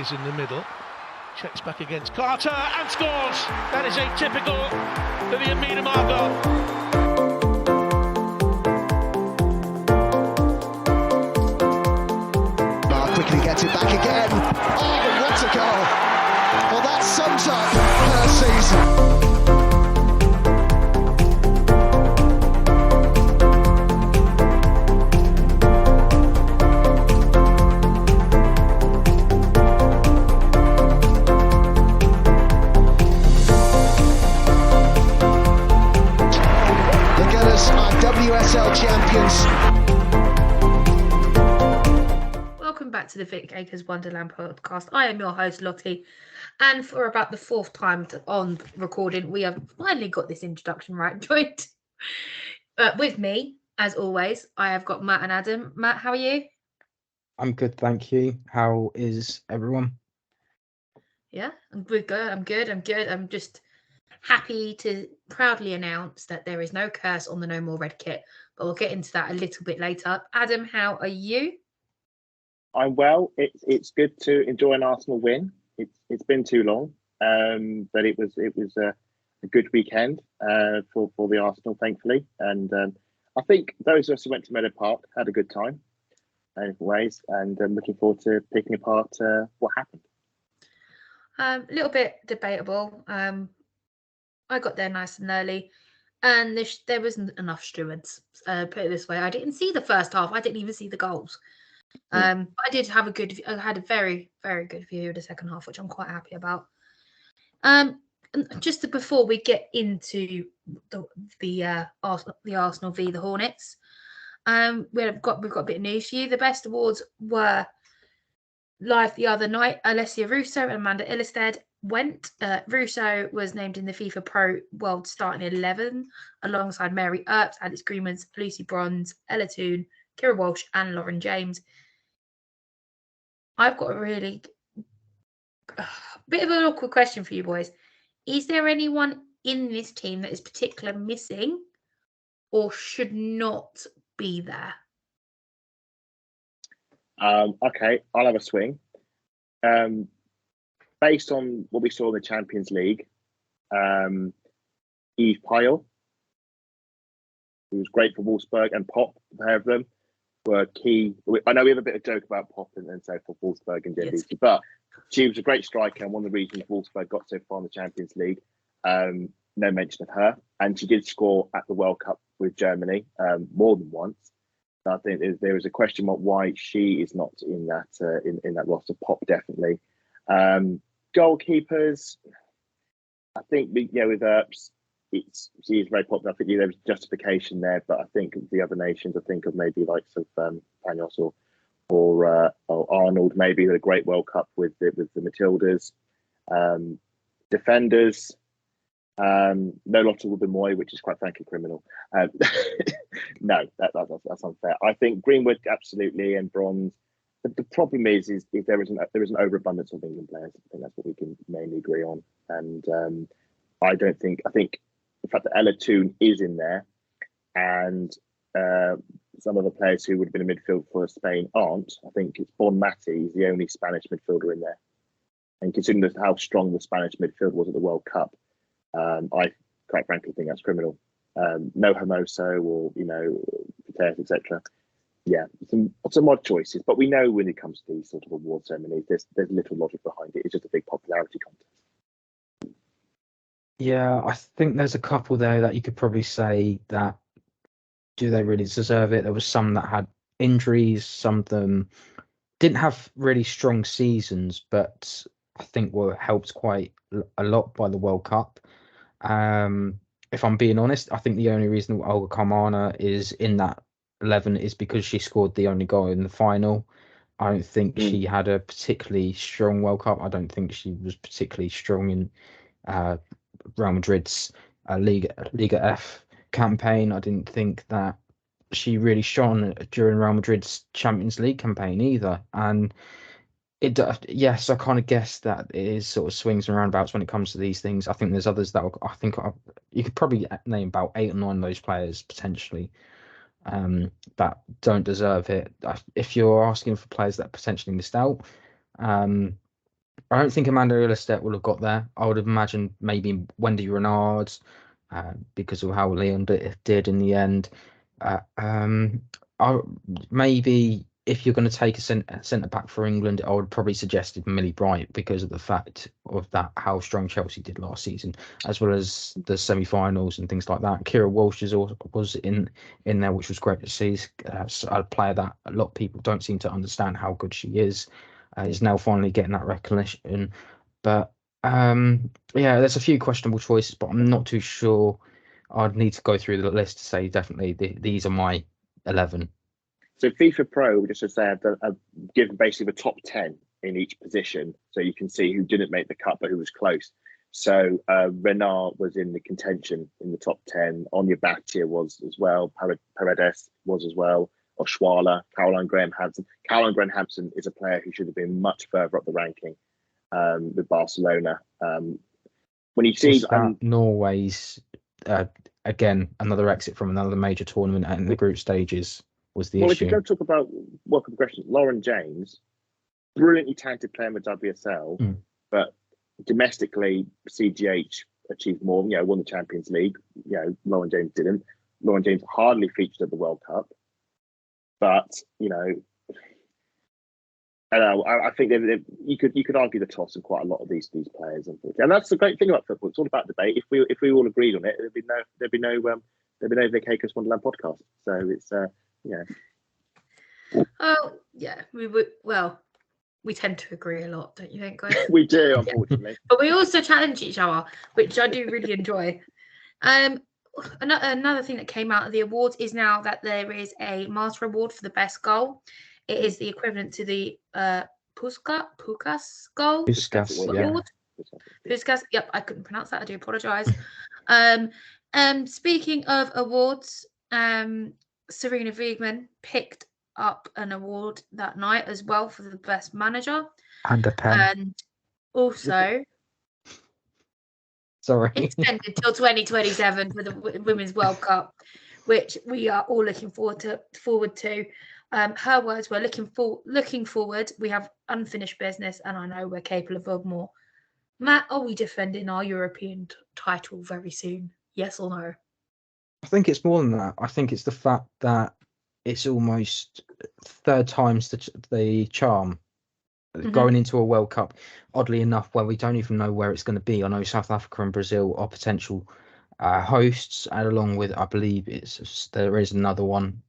Davies in the middle. Checks back against Carter and scores. That is atypical for the Meadow goal. Quickly gets it back again. Oh, what a goal! Well, that sums up her season. The Gunners are WSL champions. Welcome back to the Vic Akers Wonderland podcast. I am your host, Lottie, and for about the fourth time on recording, we have finally got this introduction right. Joined with me, as always, I have got Matt and Adam. Matt, how are you? I'm good, thank you. How is everyone? Yeah, I'm good. I'm good. I'm just happy to proudly announce that there is no curse on the No More Red kit, but we'll get into that a little bit later. Adam, how are you? I'm well. It's good to enjoy an Arsenal win. It's been too long, but it was a good weekend for the Arsenal, thankfully. And I think those of us who went to Meadow Park had a good time in different ways. And I'm looking forward to picking apart what happened. A little bit debatable. I got there nice and early, and there wasn't enough stewards. Put it this way, I didn't see the first half. I didn't even see the goals. I did have I had a very, very good view of the second half, which I'm quite happy about. And just before we get into the Arsenal v the Hornets, we've got a bit of news for you. The best awards were live the other night. Alessia Russo and Amanda Ilestead went. Russo was named in the FIFA Pro World Starting 11 alongside Mary Earps, Alex Greenmans, Lucy Bronze, Ella Toone, Kira Walsh and Lauren James. I've got a really bit of an awkward question for you boys. Is there anyone in this team that is particularly missing or should not be there? Okay, I'll have a swing. Based on what we saw in the Champions League, Eve Pyle, who was great for Wolfsburg, and Pop, the pair of them, were key. I know we have a bit of joke about Pop and so for Wolfsburg and Jen Beattie, but she was a great striker and one of the reasons Wolfsburg got so far in the Champions League. No mention of her, and she did score at the World Cup with Germany more than once. So I think there was a question mark why she is not in that in that roster. Pop definitely. Goalkeepers, I think with Earps, she is very popular. I think there was justification there, but I think the other nations, I think of maybe like Panos or Arnold, maybe had a great World Cup with the Matildas. Defenders, no Lottie Wubben-Moy, which is quite frankly criminal. No, that's unfair. I think Greenwood absolutely and Bronze. The problem is if there is an overabundance of England players. I think that's what we can mainly agree on. And I think the fact that Ella Toone is in there and some of the players who would have been in midfield for Spain aren't. I think it's Bon Mati is the only Spanish midfielder in there. And considering how strong the Spanish midfield was at the World Cup, I quite frankly think that's criminal. No Hermoso or Pateras, etc. Yeah, some odd choices, but we know when it comes to these sort of award ceremonies, there's little logic behind it. It's just a big popularity contest. Yeah, I think there's a couple there that you could probably say that do they really deserve it? There was some that had injuries, some of them didn't have really strong seasons, but I think were helped quite a lot by the World Cup. If I'm being honest, I think the only reason Olga Carmona is in that 11 is because she scored the only goal in the final. I don't think she had a particularly strong World Cup. I don't think she was particularly strong in Real Madrid's Liga F campaign. I didn't think that she really shone during Real Madrid's Champions League campaign either. And yes, I kind of guess that it is sort of swings and roundabouts when it comes to these things. I think there's others that you could probably name about 8 or 9 of those players potentially that don't deserve it. If you're asking for players that potentially missed out, I don't think Amanda Ilestedt will have got there. I would have imagined maybe Wendy Renard, because of how Leon did in the end. Maybe if you're going to take a centre back for England, I would probably suggested Millie Bright because of the fact of that how strong Chelsea did last season, as well as the semi-finals and things like that. Kira Walsh was in there, which was great to see. A player that a lot of people don't seem to understand how good she is now finally getting that recognition. But yeah, there's a few questionable choices, but I'm not too sure. I'd need to go through the list to say definitely these are my 11. So FIFA Pro, just to say, I've given basically the top 10 in each position, so you can see who didn't make the cut but who was close. So Renard was in the contention in the top 10. Anya Batia was as well. Paredes was as well. Oshwala, Caroline Graham-Hampson. Caroline Graham-Hampson is a player who should have been much further up the ranking with Barcelona. When you see Norway's again another exit from another major tournament in the group stages was the issue. If you go talk about World Cup progression, Lauren James, brilliantly talented player in the WSL, but domestically CGH achieved more. Won the Champions League. Lauren James didn't. Lauren James hardly featured at the World Cup. But I think you could argue the toss in quite a lot of these players, unfortunately. And that's the great thing about football. It's all about debate. If we all agreed on it, there'd be no Vic Akers Wonderland podcast. So it's Oh yeah, we tend to agree a lot, don't you think, guys? We do, unfortunately. But we also challenge each other, which I do really enjoy. Another thing that came out of the awards is now that there is a Master Award for the best goal. It is the equivalent to the Puskas goal. Puskas, award. Puskas. Yep, I couldn't pronounce that. I do apologise. Speaking of awards, Serena Wiegmann picked up an award that night as well for the best manager. And a pen. And also extended till 2027 for the Women's World Cup, which we are all looking forward to. Her words were looking forward. We have unfinished business, and I know we're capable of more. Matt, are we defending our European title very soon? Yes or no? I think it's more than that. I think it's the fact that it's almost third time's the charm. Going into a World Cup, oddly enough, where we don't even know where it's going to be. I know South Africa and Brazil are potential hosts, and along with, I believe there is another one.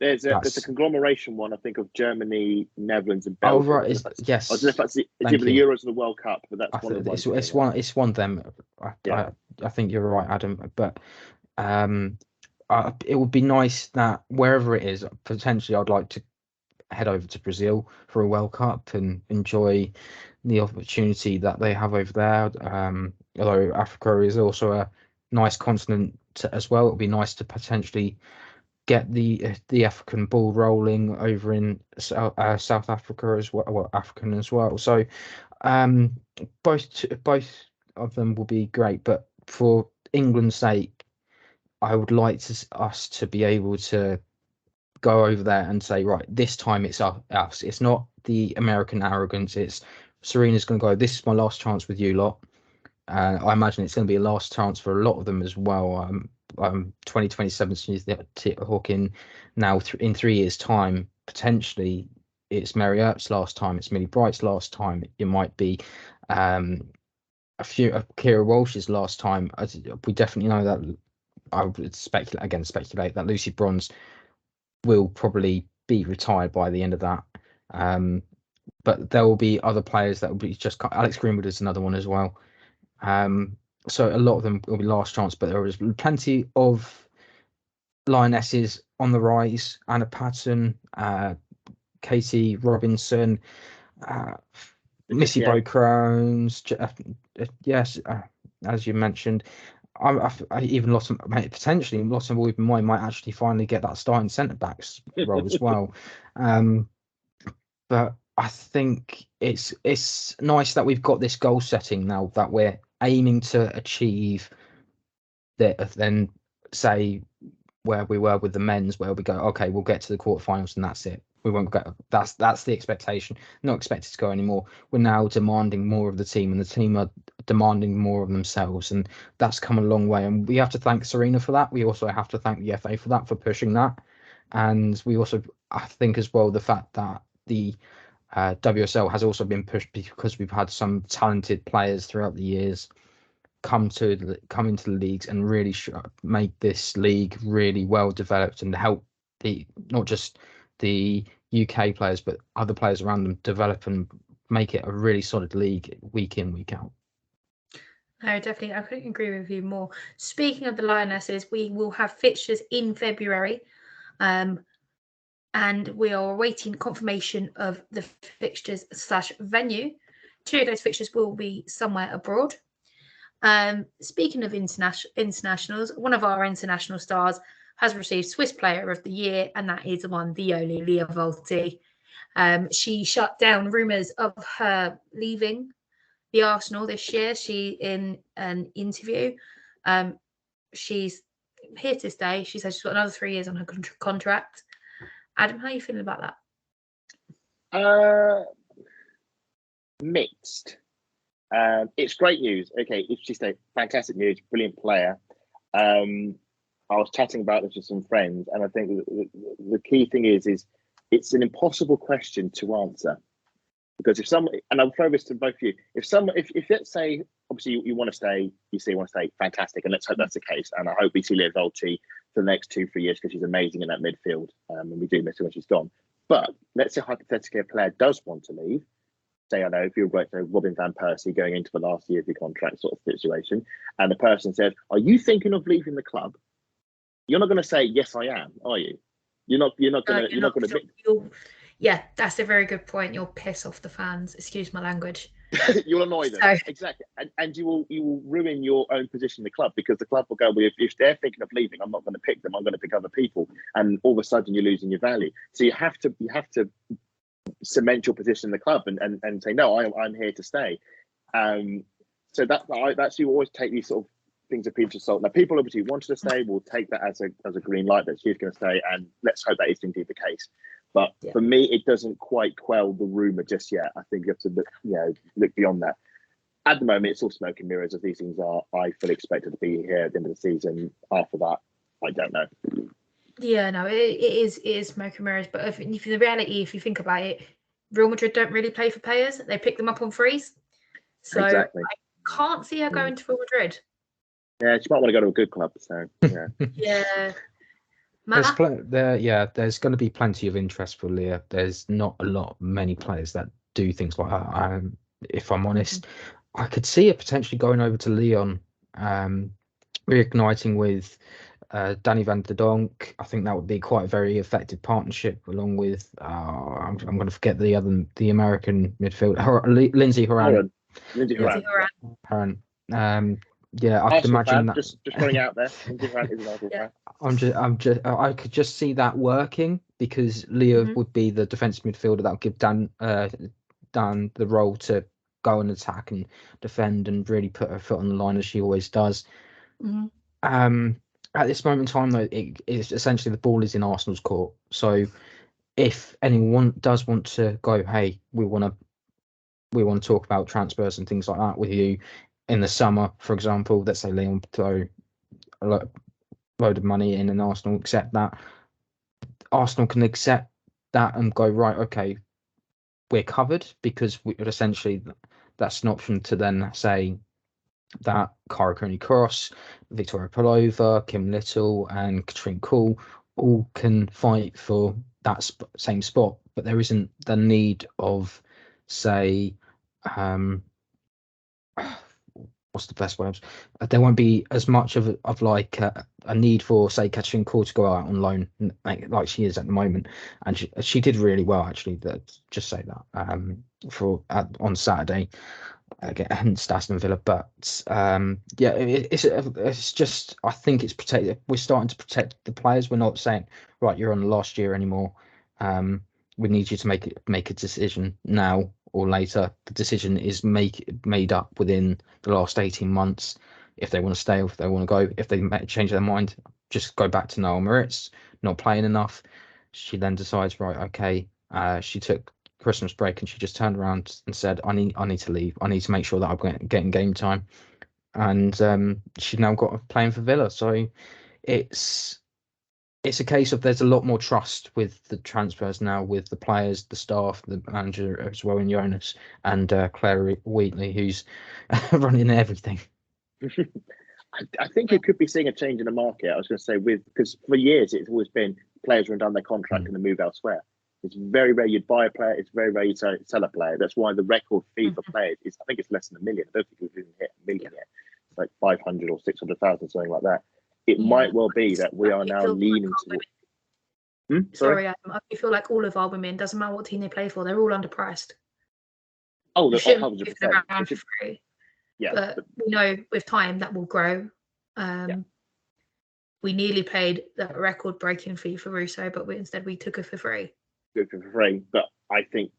There's a conglomeration one, I think, of Germany, Netherlands, and Belgium. Oh right, yes. I don't know if that's either the Euros or the World Cup, but that's one of the ones. It's one of them. I think you're right, Adam. But it would be nice that wherever it is, potentially, I'd like to head over to Brazil for a World Cup and enjoy the opportunity that they have over there. Although Africa is also a nice continent as well, it would be nice to potentially get the African ball rolling over in South Africa as well, African as well. So both of them will be great, but for England's sake, I would like us to be able to go over there and say, right, this time it's us. It's not the American arrogance. It's Serena's going to go, this is my last chance with you lot. I imagine it's going to be a last chance for a lot of them as well. 2027 is the Hawking now in 3 years' time. Potentially, it's Mary Earp's last time. It's Millie Bright's last time. It might be Kira Walsh's last time. We definitely know that. I would speculate that Lucy Bronze will probably be retired by the end of that. But there will be other players that will be just. Alex Greenwood is another one as well. So a lot of them will be last chance, but there is plenty of lionesses on the rise. Anna Patton, Katie Robinson, Missy Bowe-Crones. Yes, as you mentioned. I even potentially Lottie Women might actually finally get that starting centre backs role as well. But I think it's nice that we've got this goal setting now that we're aiming to achieve. That then say where we were with the men's, where we go, okay, we'll get to the quarterfinals and that's it. We won't go. That's the expectation. Not expected to go anymore. We're now demanding more of the team, and the team are demanding more of themselves, and that's come a long way. And we have to thank Serena for that. We also have to thank the FA for that, for pushing that. And we also, I think as well, the fact that the WSL has also been pushed because we've had some talented players throughout the years come into the leagues and really make this league really well developed and help not just the UK players but other players around them develop and make it a really solid league week in, week out. No, definitely. I couldn't agree with you more. Speaking of the Lionesses, we will have fixtures in February, and we are awaiting confirmation of the fixtures / venue. 2 of those fixtures will be somewhere abroad. Speaking of internationals, one of our international stars has received Swiss Player of the Year, and that is the only Lia Wälti. She shut down rumours of her leaving the Arsenal this year. She, in an interview, she's here to stay. She says she's got another 3 years on her contract. Adam, how are you feeling about that? Mixed. It's great news. Okay, if she stayed, fantastic news, brilliant player. I was chatting about this with some friends, and I think the key thing is it's an impossible question to answer, because if someone, and I'll throw this to both of you, if let's say obviously you want to stay, you say you want to stay, fantastic, and let's hope that's the case, and I hope we see Lia Wälti for the next 2-3 years because she's amazing in that midfield, and we do miss her when she's gone. But let's say hypothetically a player does want to leave. Say, I know, if you're great, Robin van Persie going into the last year of your contract sort of situation, and the person says, "Are you thinking of leaving the club?" You're not going to say, "Yes, I am," are you? You're not going to. Yeah, that's a very good point. You'll piss off the fans. Excuse my language. You'll annoy them, exactly, and you will ruin your own position in the club, because the club will go, well, if they're thinking of leaving, I'm not going to pick them. I'm going to pick other people, and all of a sudden you're losing your value. So you have to cement your position in the club and say, no, I'm here to stay. So that's you always take these sort of things a pinch of salt. Now, people obviously wanted to stay, will take that as a green light that she's going to stay, and let's hope that is indeed the case. But for me, it doesn't quite quell the rumour just yet. I think you have to look beyond that. At the moment, it's all smoke and mirrors as these things are. I fully expect her to be here at the end of the season. After that, I don't know. Yeah, no, it is smoke and mirrors. But if the reality, if you think about it, Real Madrid don't really play for players. They pick them up on frees. So exactly. I can't see her going to Real Madrid. Yeah, she might want to go to a good club. So yeah. Yeah. There's going to be plenty of interest for Lia. There's not many players that do things like her. If I'm honest, I could see it potentially going over to Lyon, reigniting with Danny van der Donk. I think that would be quite a very effective partnership, along with I'm going to forget the American midfielder, Lindsay Horan. Lindsay Horan. Yeah, I could imagine that. Just throwing out there. I could just see that working, because Lia would be the defensive midfielder that would give Dan the role to go and attack and defend and really put her foot on the line, as she always does. At this moment in time, though, it is essentially the ball is in Arsenal's court. So if anyone does want to go, hey, we want to talk about transfers and things like that with you in the summer, for example, let's say Leon throw a load of money in and Arsenal accept that. Arsenal can accept that and go, right, okay, we're covered, because we would essentially, that's an option to then say that Cara Cooney-Cross, Victoria Pelova, Kim Little and Katrine Kuhl all can fight for that same spot, but there isn't the need of, say, what's the best way? There won't be as much of a need for, say, Katrine Kuhl to go out on loan like she is at the moment, and she did really well, actually. Just say that on Saturday against Aston Villa, but it's just, I think it's protected. We're starting to protect the players. We're not saying, right, you're on the last year anymore. We need you to make a decision now or later. The decision is made up within the last 18 months. If they want to stay or if they want to go, if they change their mind, just go back to Noel Moritz, not playing enough. She then decides, right, okay. She took Christmas break and she just turned around and said, I need to leave. I need to make sure that I'm getting game time. And she's now got playing for Villa. So it's a case of there's a lot more trust with the transfers now, with the players, the staff, the manager as well, and Jonas and Claire Wheatley, who's running everything. I think you could be seeing a change in the market. I was going to say, because for years it's always been players run down their contract and then move elsewhere. It's very rare you'd buy a player. It's very rare you sell a player. That's why the record fee for players is, I think it's less than $1 million. I don't think we've even hit $1 million yet. It's like 500 or 600,000, something like that. It might well be that we are now leaning towards. Sorry, I feel like all of our women, doesn't matter what team they play for, they're all underpriced. Oh, they're shouldn't 100%. give them around for free. Yeah, but we know with time that will grow. We nearly paid that record-breaking fee for Russo, but instead we took her for free. Good for free, but I think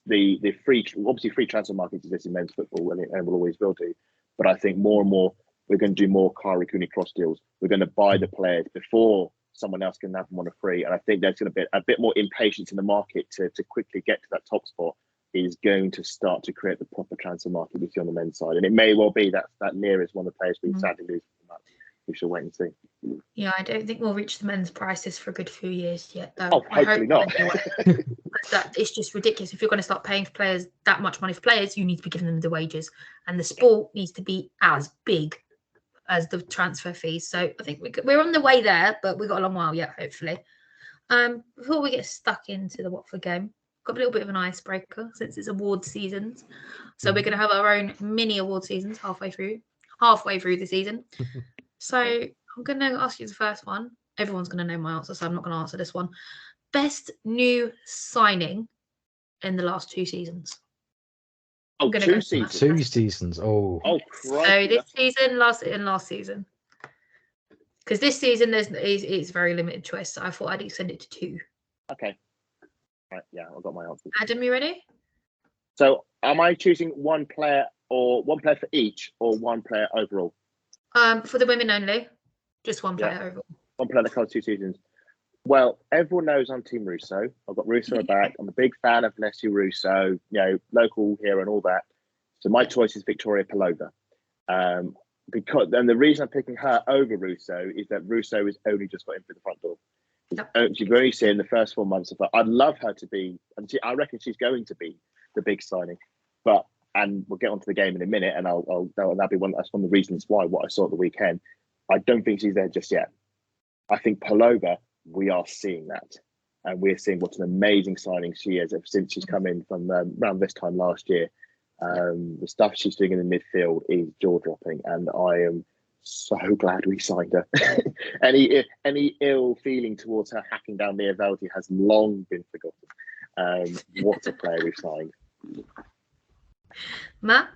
the free transfer market exists in men's football, and will always will do. But I think more and more we're going to do more Kara Cooney cross deals. We're going to buy the players before someone else can have them on a free, and I think there's going to be a bit more impatience in the market to quickly get to that top spot. Is going to start to create the proper transfer market we see on the men's side, and it may well be that Lia is one of the players we sadly lose from that. We shall wait and see. Yeah, I don't think we'll reach the men's prices for a good few years yet, though. Oh, hopefully not. That it's just ridiculous. If you're going to start paying for players that much money for players, you need to be giving them the wages, and the sport needs to be as big as the transfer fees. So I think we're on the way there, but we've got a long while yet, hopefully. Before we get stuck into the Watford game, got a little bit of an icebreaker since it's award seasons. So we're going to have our own mini award seasons halfway through the season. So I'm going to ask you the first one. Everyone's going to know my answer, so I'm not going to answer this one. Best new signing in the last 2 seasons. Oh, 2 seasons. 2 seasons. Oh, Christ. So this season, last season. Because this season it's very limited choice. So I thought I'd extend it to 2. Okay. Right, yeah, I've got my answer. Adam, you ready? So am I choosing one player for each, or one player overall? For the women only, just one player overall. One player that covers 2 seasons. Well, everyone knows I'm Team Russo. I've got Russo back. I'm a big fan of Leslie Russo, local here and all that. So my choice is Victoria Pelova. And the reason I'm picking her over Russo is that Russo has only just got in through the front door. She's only seen the first 4 months of her. I'd love her to be, and I reckon she's going to be the big signing. And we'll get onto the game in a minute, and that'll be that's one of the reasons why what I saw at the weekend. I don't think she's there just yet. I think Pelova, we are seeing that, and we're seeing what an amazing signing she is ever since she's come in from around this time last year. The stuff she's doing in the midfield is jaw-dropping, and I am so glad we signed her. any ill feeling towards her hacking down Lia Wälti has long been forgotten. What a player we've signed. Matt?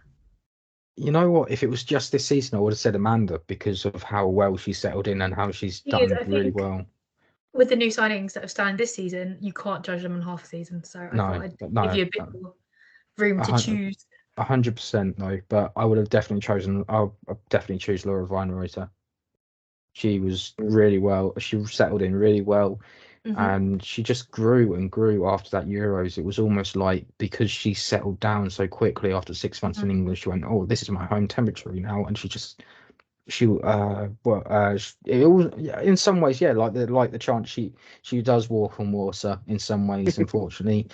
You know what? If it was just this season, I would have said Amanda, because of how well she settled in and how she's done really well. With the new signings that have signed this season, you can't judge them in half a season. So I thought I'd give you a bit more room to choose. 100% no, but I would have definitely chosen. I'll definitely choose Laura Weinreuther. She was really well. She settled in really well. And she just grew and grew after that Euros. It was almost like, because she settled down so quickly after 6 months in England, she went, "Oh, this is my home territory now." And in some ways, like the chance she does walk on water in some ways. Unfortunately,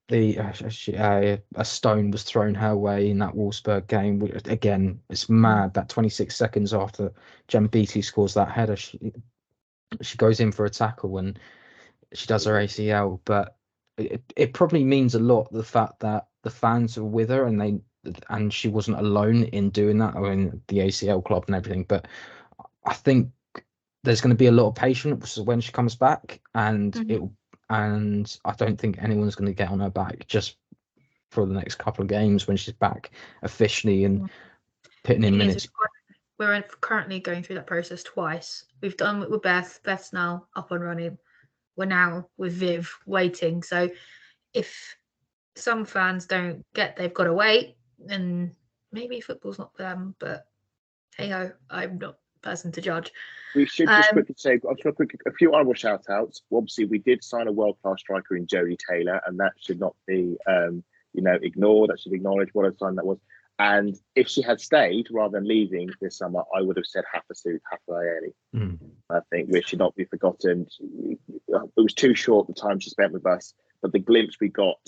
a stone was thrown her way in that Wolfsburg game. Again, it's mad that 26 seconds after Jem Beattie scores that header, she goes in for a tackle and she does her ACL. But it probably means a lot, the fact that the fans are with her and she wasn't alone in doing that. I mean, the ACL club and everything. But I think there's going to be a lot of patience when she comes back, and I don't think anyone's going to get on her back just for the next couple of games when she's back officially and putting in minutes. We're currently going through that process twice. We've done it with Beth. Beth's now up and running. We're now with Viv waiting. So if some fans don't get, they've got to wait, then maybe football's not for them. But hey ho, I'm not person to judge. We should just quickly say a few honorable shout outs. Obviously, we did sign a world class striker in Jodie Taylor, and that should not be ignored. That should be acknowledged. What a sign that was. And if she had stayed rather than leaving this summer, I would have said Hafaeli. I think we should not be forgotten. It was too short the time she spent with us, but the glimpse we got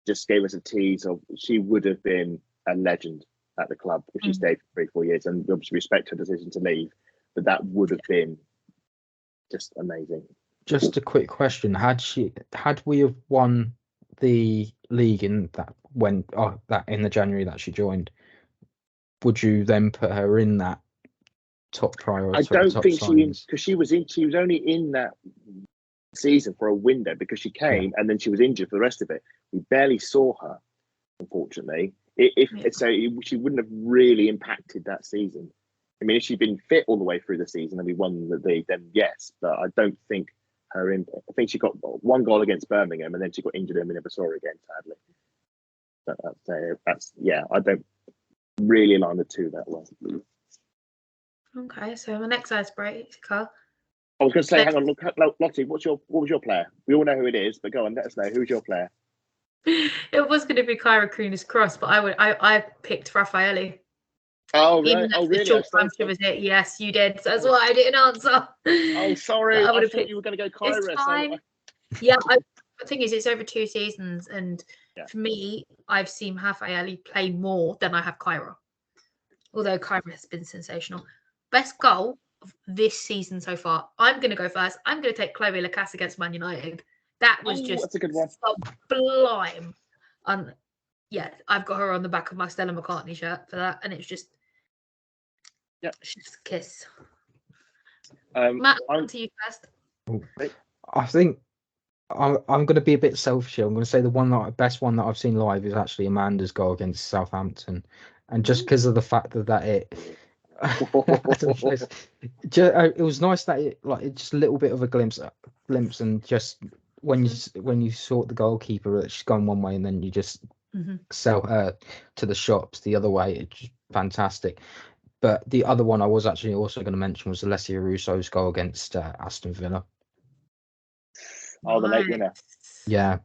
just gave us a tease of she would have been a legend at the club if she stayed for 3-4 years. And we obviously respect her decision to leave, but that would have been just amazing. Just a quick question: had we have won the league in the January that she joined, would you then put her in that top priority? I don't think because she was only in that season for a window because she came and then she was injured for the rest of it. We barely saw her, unfortunately. She wouldn't have really impacted that season. I mean, if she'd been fit all the way through the season and we won the league, then yes. But I don't think her impact. I think she got one goal against Birmingham and then she got injured and we never saw her again, sadly. I don't really align the two that well. Okay, so the next icebreaker. I was going to say, hang on, look, Lottie, what was your player? We all know who it is, but go on, let us know. Who's your player? It was going to be Kyra Kunis-Cross, but I picked Raffaelli. Oh, right. Even Oh, really? Short time she was it. Yes, you did. So that's why I didn't answer. Oh, sorry. I thought you were going to go Kyra. It's fine. Yeah, the thing is, it's over 2 seasons, and for me, I've seen Raffaelli play more than I have Kyra. Although Kyra has been sensational. Best goal of this season so far. I'm going to go first. I'm going to take Chloe Lacasse against Man United. That was that's a good one. Sublime. I've got her on the back of my Stella McCartney shirt for that, and it's just just a kiss. Matt, on to you first. I think I'm going to be a bit selfish here. I'm going to say the best one that I've seen live is actually Amanda's goal against Southampton, and just because of the fact that it was nice that it's just a little bit of a glimpse, and just when you saw the goalkeeper, she's gone one way, and then you just sell her to the shops the other way. It's just fantastic. But the other one I was actually also going to mention was Alessia Russo's goal against Aston Villa. Oh, the late winner. Yeah.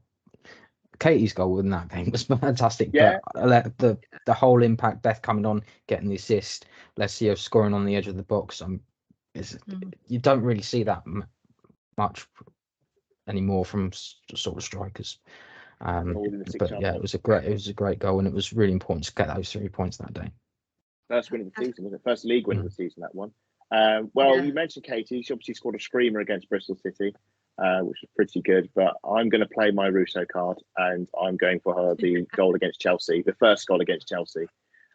Katie's goal in that game was fantastic. Yeah. But the whole impact, Beth coming on, getting the assist, Alessia scoring on the edge of the box. You don't really see that much anymore from sort of strikers. But yeah, it was a great goal, and it was really important to get those 3 points that day. First win of the season, wasn't it? First league win of the season, that one. You mentioned Katie. She obviously scored a screamer against Bristol City, which was pretty good. But I'm going to play my Russo card, and I'm going for her the goal against Chelsea, the first goal against Chelsea.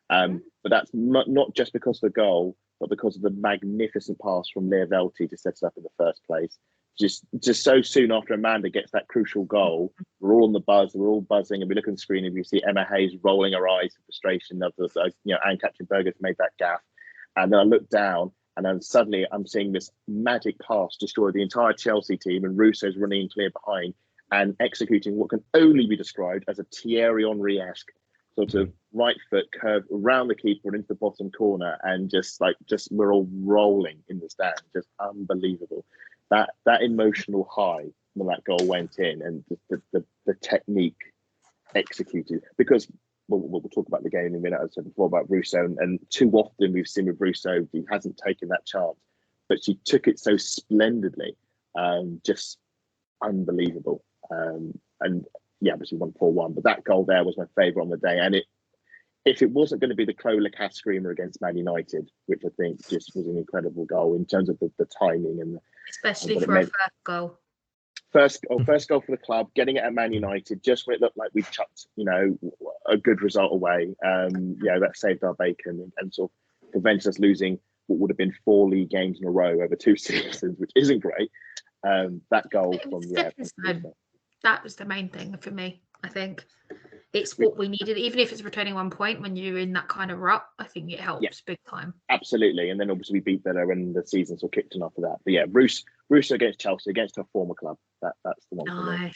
But that's not just because of the goal, but because of the magnificent pass from Lia Wälti to set us up in the first place. Just so soon after Amanda gets that crucial goal, we're all on the buzz, we're all buzzing, and we look on the screen and we see Emma Hayes rolling her eyes in frustration of Anne Katrin-Berger's made that gaff. And then I look down, and then suddenly I'm seeing this magic pass destroy the entire Chelsea team, and Russo's running clear behind and executing what can only be described as a Thierry Henry-esque sort of right foot curve around the keeper and into the bottom corner, and just we're all rolling in the stand, just unbelievable. That emotional high when that goal went in, and the technique executed, because we'll talk about the game in a minute. As I said before about Russo, and too often we've seen with Russo, he hasn't taken that chance, but she took it so splendidly, just unbelievable. Obviously won 4-1, but that goal there was my favourite on the day, and if it wasn't going to be the Chloe Lacasse screamer against Man United, which I think just was an incredible goal in terms of the timing and especially for a first goal. First goal for the club, getting it at Man United, just when it looked like we chucked, a good result away. That saved our bacon and sort of prevented us losing what would have been 4 league games in a row over 2 seasons, which isn't great. That goal that was the main thing for me. I think it's what we needed, even if it's returning 1 point when you're in that kind of rut. I think it helps big time. Absolutely. And then obviously we beat Villa and the season's all kicked in after that. But yeah, Russo against Chelsea, against her former club. That's the one.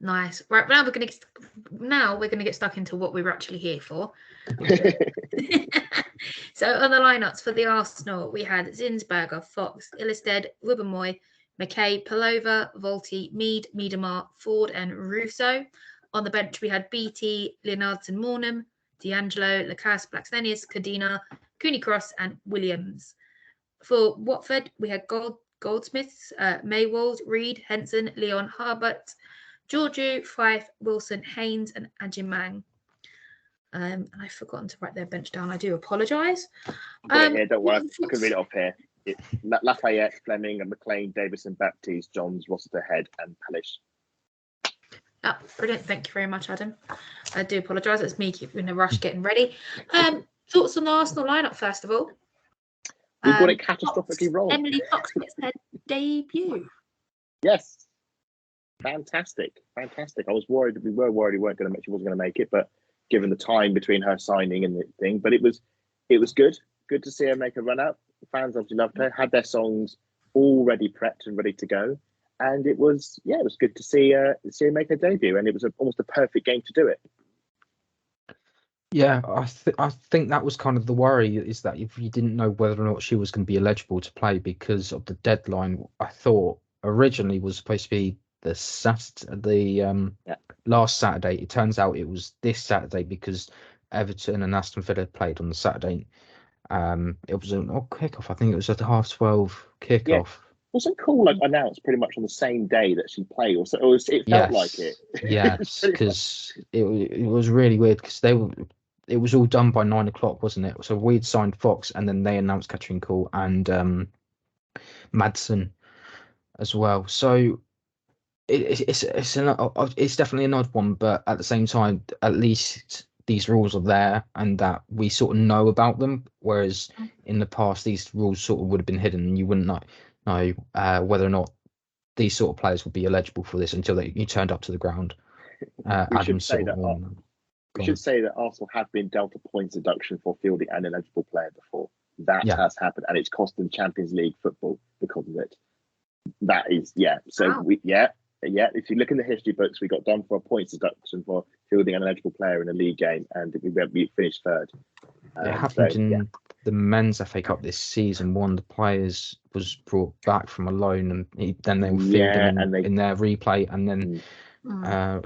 Nice. Right, now we're gonna get stuck into what we were actually here for. So on the lineups for the Arsenal, we had Zinsberger, Fox, Ilestead, Wubbemoy, McKay, Palova, Wälti, Mead, Miedemar, Ford, and Russo. On the bench, we had BT, Leonardson, Mornham, D'Angelo, Lacasse, Blackstenius, Cadena, Cooney Cross, and Williams. For Watford, we had Goldsmiths, Maywald, Reed, Henson, Leon, Harbert, Georgiou, Fife, Wilson, Haynes, and Ajimang. And I've forgotten to write their bench down. I do apologise. Here, don't worry. I can read it off here. It's Lafayette, Fleming, and McLean, Davison, Baptiste, Johns, Rossiter, Head, and Palish. Oh, brilliant. Thank you very much, Adam. I do apologise. It's me keeping in a rush getting ready. Thoughts on the Arsenal lineup, first of all? We got it catastrophically wrong. Emily Fox makes her debut. Yes. Fantastic. I was worried. We were worried she wasn't going to make it, but given the time between her signing and the thing, but it was good. Good to see her make a run out. The fans obviously loved her, had their songs already prepped and ready to go. And it was good to see her make her debut, and it was almost a perfect game to do it. Yeah, I think that was kind of the worry, is that if you didn't know whether or not she was going to be eligible to play because of the deadline, I thought originally was supposed to be last Saturday. It turns out it was this Saturday because Everton and Aston Villa played on the Saturday. It was an odd kickoff. I think it was at the 12:30 kickoff. Yeah. Wasn't Cool announced pretty much on the same day that she played, or it felt like it. Yes, because it was really weird because it was all done by 9 o'clock, wasn't it? So we'd signed Fox, and then they announced Katrin Cool and Madsen as well. So it's definitely an odd one, but at the same time, at least these rules are there and that we sort of know about them. Whereas in the past, these rules sort of would have been hidden, and you wouldn't know whether or not these sort of players would be eligible for this until you turned up to the ground. We should say that Arsenal have been dealt a points deduction for fielding an ineligible player before. That has happened, and it's cost them Champions League football because of it. That is, So wow. If you look in the history books, we got done for a points deduction for fielding an ineligible player in a league game, and we finished third. It happened in the men's FA Cup this season. One of the players was brought back from a loan, and then they were fielding in their replay, and then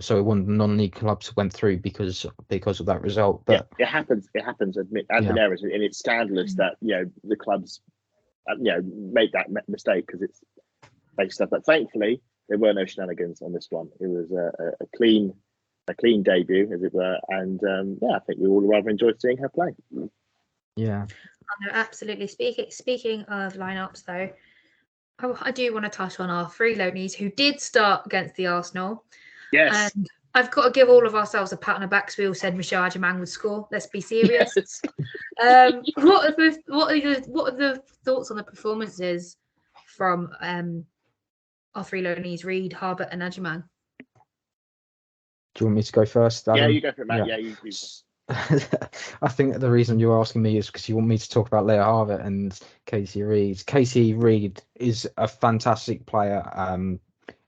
so one of the non-league clubs went through because of that result. But it happens. And it's scandalous that the clubs made that mistake because it's fake stuff. But thankfully, there were no shenanigans on this one. It was a clean debut, as it were, and I think we all rather enjoyed seeing her play. Yeah. Oh, no, absolutely. Speaking of lineups, though, I do want to touch on our three loanies who did start against the Arsenal. Yes. And I've got to give all of ourselves a pat on the back because we all said Michelle Ajimang would score. Let's be serious. Yes. What are the thoughts on the performances from our three loanies, Reed, Harbert, and Ajimang? Do you want me to go first, Adam? Yeah, you go for it, Matt. Yeah, you. I think the reason you're asking me is because you want me to talk about Lia Harbert and Casey Reed. Casey Reed is a fantastic player,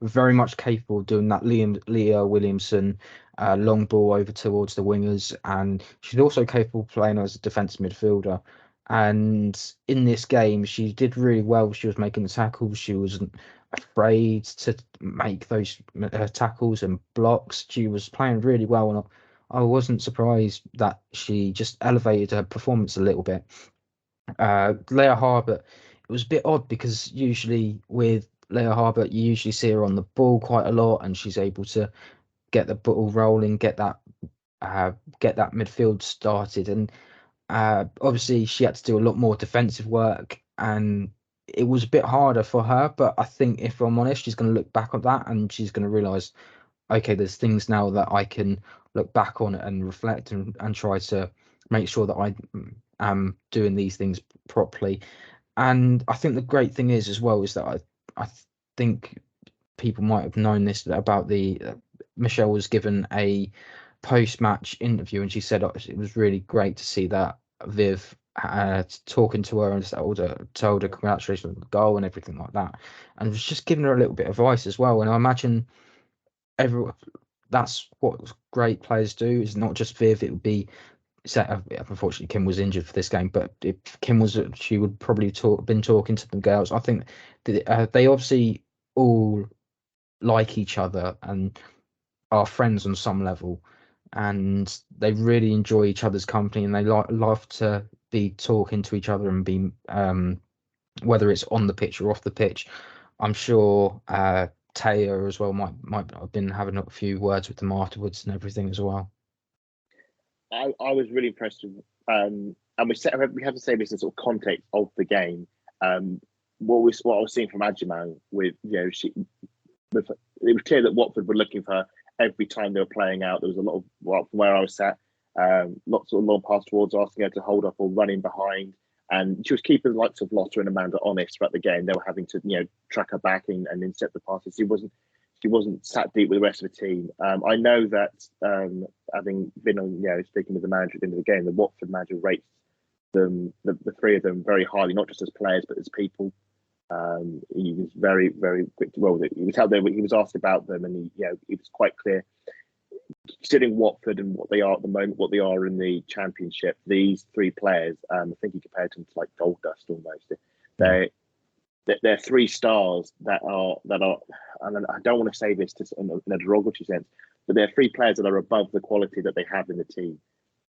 very much capable of doing that Leah Williamson long ball over towards the wingers, and she's also capable of playing as a defensive midfielder. And in this game, she did really well. She was making the tackles. She wasn't afraid to make those tackles and blocks. She was playing really well, and I wasn't surprised that she just elevated her performance a little bit. Lia Harbert, it was a bit odd because usually with Lia Harbert, you usually see her on the ball quite a lot, and she's able to get the ball rolling, get that midfield started, and obviously she had to do a lot more defensive work, and it was a bit harder for her. But I think, if I'm honest, she's going to look back on that and she's going to realise, okay, there's things now that I can look back on and reflect and try to make sure that I am doing these things properly. And I think the great thing is as well is that I think people might have known this about Michelle was given a post-match interview, and she said it was really great to see that Viv talking to her and told her congratulations on the goal and everything like that, and was just giving her a little bit of advice as well. And I imagine that's what great players do. It's not just Viv, it would be unfortunately Kim was injured for this game, but if Kim was, she would probably been talking to the girls. I think they obviously all like each other and are friends on some level, and they really enjoy each other's company, and they love to be talking to each other and be whether it's on the pitch or off the pitch. I'm sure Taya as well might have been having a few words with them afterwards and everything as well. I was really impressed with, and we have to say this in sort of context of the game. What I was seeing from Adjiman with, it was clear that Watford were looking for her every time they were playing out. There was a lot of, from where I was sat, lots of long pass towards, asking her to hold up or running behind. And she was keeping the likes of Lottie and Amanda honest throughout the game. They were having to, track her back and intercept the passes. She wasn't sat deep with the rest of the team. I know that having been on, speaking with the manager at the end of the game, the Watford manager rates them, the three of them, very highly, not just as players but as people. He was very, very quick. He was out there. He was asked about them, and he was quite clear. Considering Watford and what they are at the moment, what they are in the Championship, these three players, I think he compared them to like gold dust almost. They're three stars that are. And I don't want to say this in a derogatory sense, but they're three players that are above the quality that they have in the team.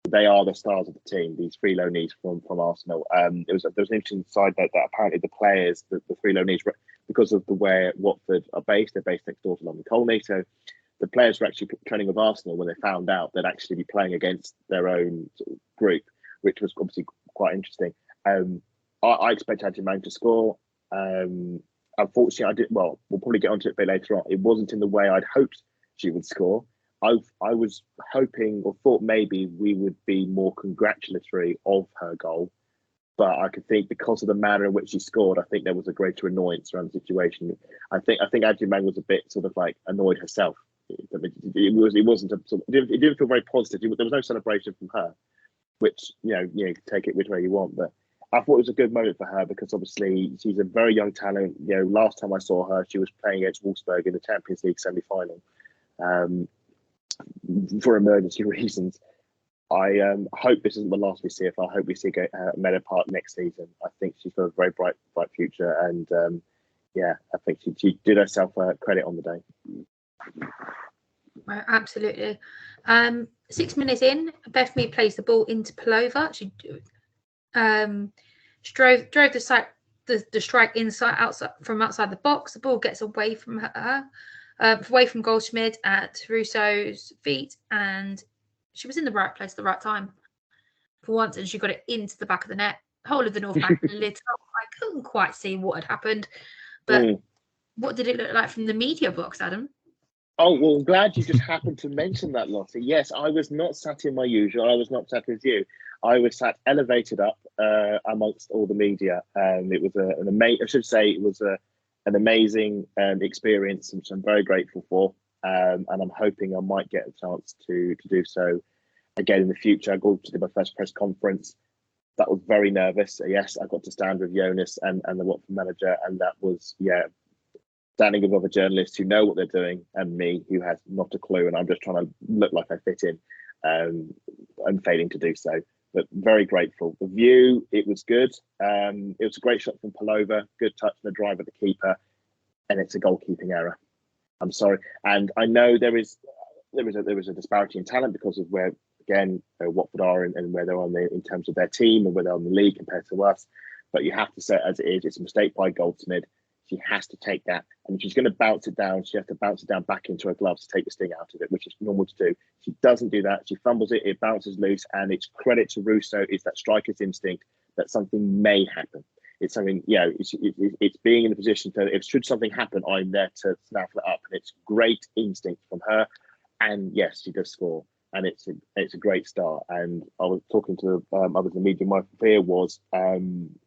They are the stars of the team. These three loanees from Arsenal. There was an interesting side note that apparently the players, the three loanees, because of the way Watford are based, they're based next door to London Colney. So the players were actually training with Arsenal when they found out they'd actually be playing against their own sort of group, which was obviously quite interesting. I expect Adjiman to score. Unfortunately, I did. Well, we'll probably get onto it a bit later on. It wasn't in the way I'd hoped she would score. I was hoping or thought maybe we would be more congratulatory of her goal, but I could think because of the manner in which she scored, I think there was a greater annoyance around the situation. I think Adjiman was a bit sort of like annoyed herself. It didn't feel very positive. There was no celebration from her, which take it which way you want. But I thought it was a good moment for her because obviously she's a very young talent. Last time I saw her, she was playing against Wolfsburg in the Champions League semi-final. For emergency reasons. I hope this isn't the last we see of her. I hope we see her at Meadow Park next season. I think she's got a very bright future, and I think she did herself credit on the day. Right, absolutely. 6 minutes in, Beth Mead plays the ball into Palova. She drove the strike outside the box. The ball gets away from her. Away from Goldschmidt at Russo's feet, and she was in the right place at the right time for once, and she got it into the back of the net. Whole of the North Bank lit up. I couldn't quite see what had happened, but what did it look like from the media box, Adam? Oh, well, I'm glad you just happened to mention that, Lottie. Yes, I was not sat in my usual. I was not sat with you. I was sat elevated up amongst all the media. It was an amazing experience, which I'm very grateful for, and I'm hoping I might get a chance to do so again in the future. I got to do my first press conference. That was very nervous. Yes, I got to stand with Jonas and the Watford manager, and that was standing with other journalists who know what they're doing, and me, who has not a clue, and I'm just trying to look like I fit in, and failing to do so. But very grateful. The view, it was good. It was a great shot from Palova, good touch from the driver, the keeper, and it's a goalkeeping error. I'm sorry, and I know there is a disparity in talent because of where Watford are and where they're on in terms of their team and where they're on the league compared to us. But you have to say it as it is. It's a mistake by Goldsmith. She has to take that, and if she's going to bounce it down, she has to bounce it down back into her gloves to take the sting out of it, which is normal to do. She doesn't do that. She fumbles it, it bounces loose, and it's credit to Russo. It's that striker's instinct that something may happen. It's something, it's being in a position to, if should something happen, I'm there to snaffle it up, and it's great instinct from her. And yes, she does score, and it's a great start. And I was talking to I was in the media. My fear was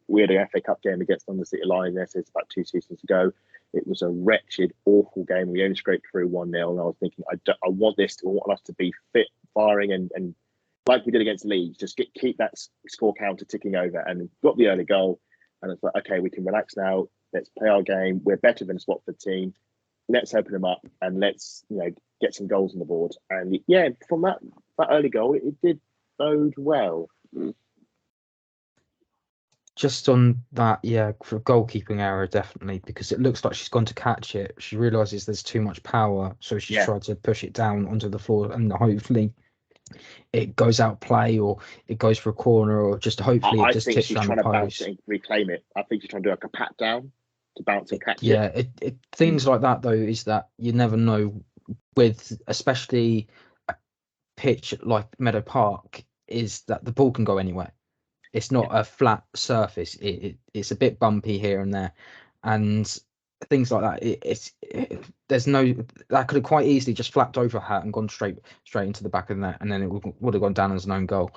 we had an FA Cup game against London City Lionesses about 2 seasons ago. It was a wretched, awful game. We only scraped through 1-0, and I was thinking, I want us to be fit, firing, and like we did against Leeds, just keep that score counter ticking over. And got the early goal, and it's like, okay, we can relax now. Let's play our game. We're better than a Watford team. Let's open them up and let's get some goals on the board. And from that early goal, it did bode well. Just on that, yeah, for goalkeeping error, definitely, because it looks like she's gone to catch it. She realises there's too much power, so she's Yeah. tried to push it down onto the floor, and hopefully it goes out play, or it goes for a corner, or just hopefully it I just think tips she's around trying the to bounce post. it and reclaim it. I think she's trying to do like a pat down to bounce and catch it. Yeah, things like that though is that you never know with, especially a pitch like Meadow Park, is that the ball can go anywhere. It's not a flat surface. It's a bit bumpy here and there, and things like that. There's no, that could have quite easily just flapped over her and gone straight into the back of the net, and then it would have gone down as an own goal.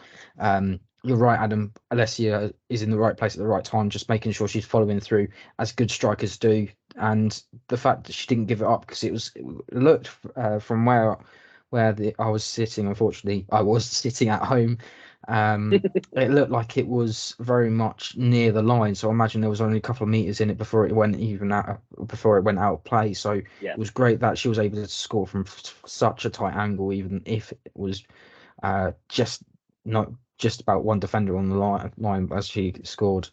You're right, Adam. Alessia is in the right place at the right time, just making sure she's following through as good strikers do, and the fact that she didn't give it up, because it looked from where I was sitting. Unfortunately, I was sitting at home. It looked like it was very much near the line, so I imagine there was only a couple of meters in it before it went out of play. So Yeah. it was great that she was able to score from such a tight angle, even if it was just about one defender on the line as she scored.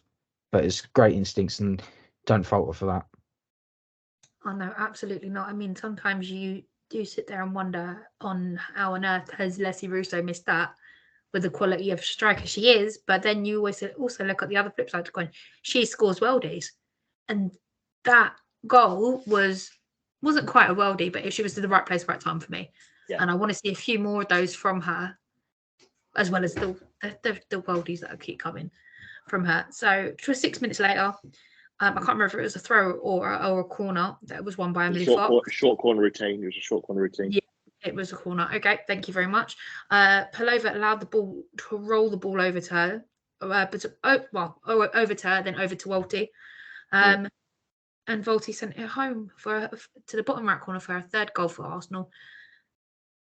But it's great instincts, and don't fault her for that. Oh no, absolutely not. I mean, sometimes you do sit there and wonder on how on earth has Leslie Russo missed that with the quality of striker she is. But then you always also look at the other flip side, going, she scores worldies, and that goal wasn't quite a worldie, but she was in the right place, right time for me. Yeah. And I want to see a few more of those from her, as well as the worldies that keep coming from her. So 6 minutes later, I can't remember if it was a throw or a corner that was won by Emily Fox. Short corner routine. It was a short corner routine. Yeah, it was a corner. Okay, thank you very much. Palova allowed the ball to roll the ball over to her, over to her, then over to Wälti. And Wälti sent it home to the bottom right corner for her third goal for Arsenal.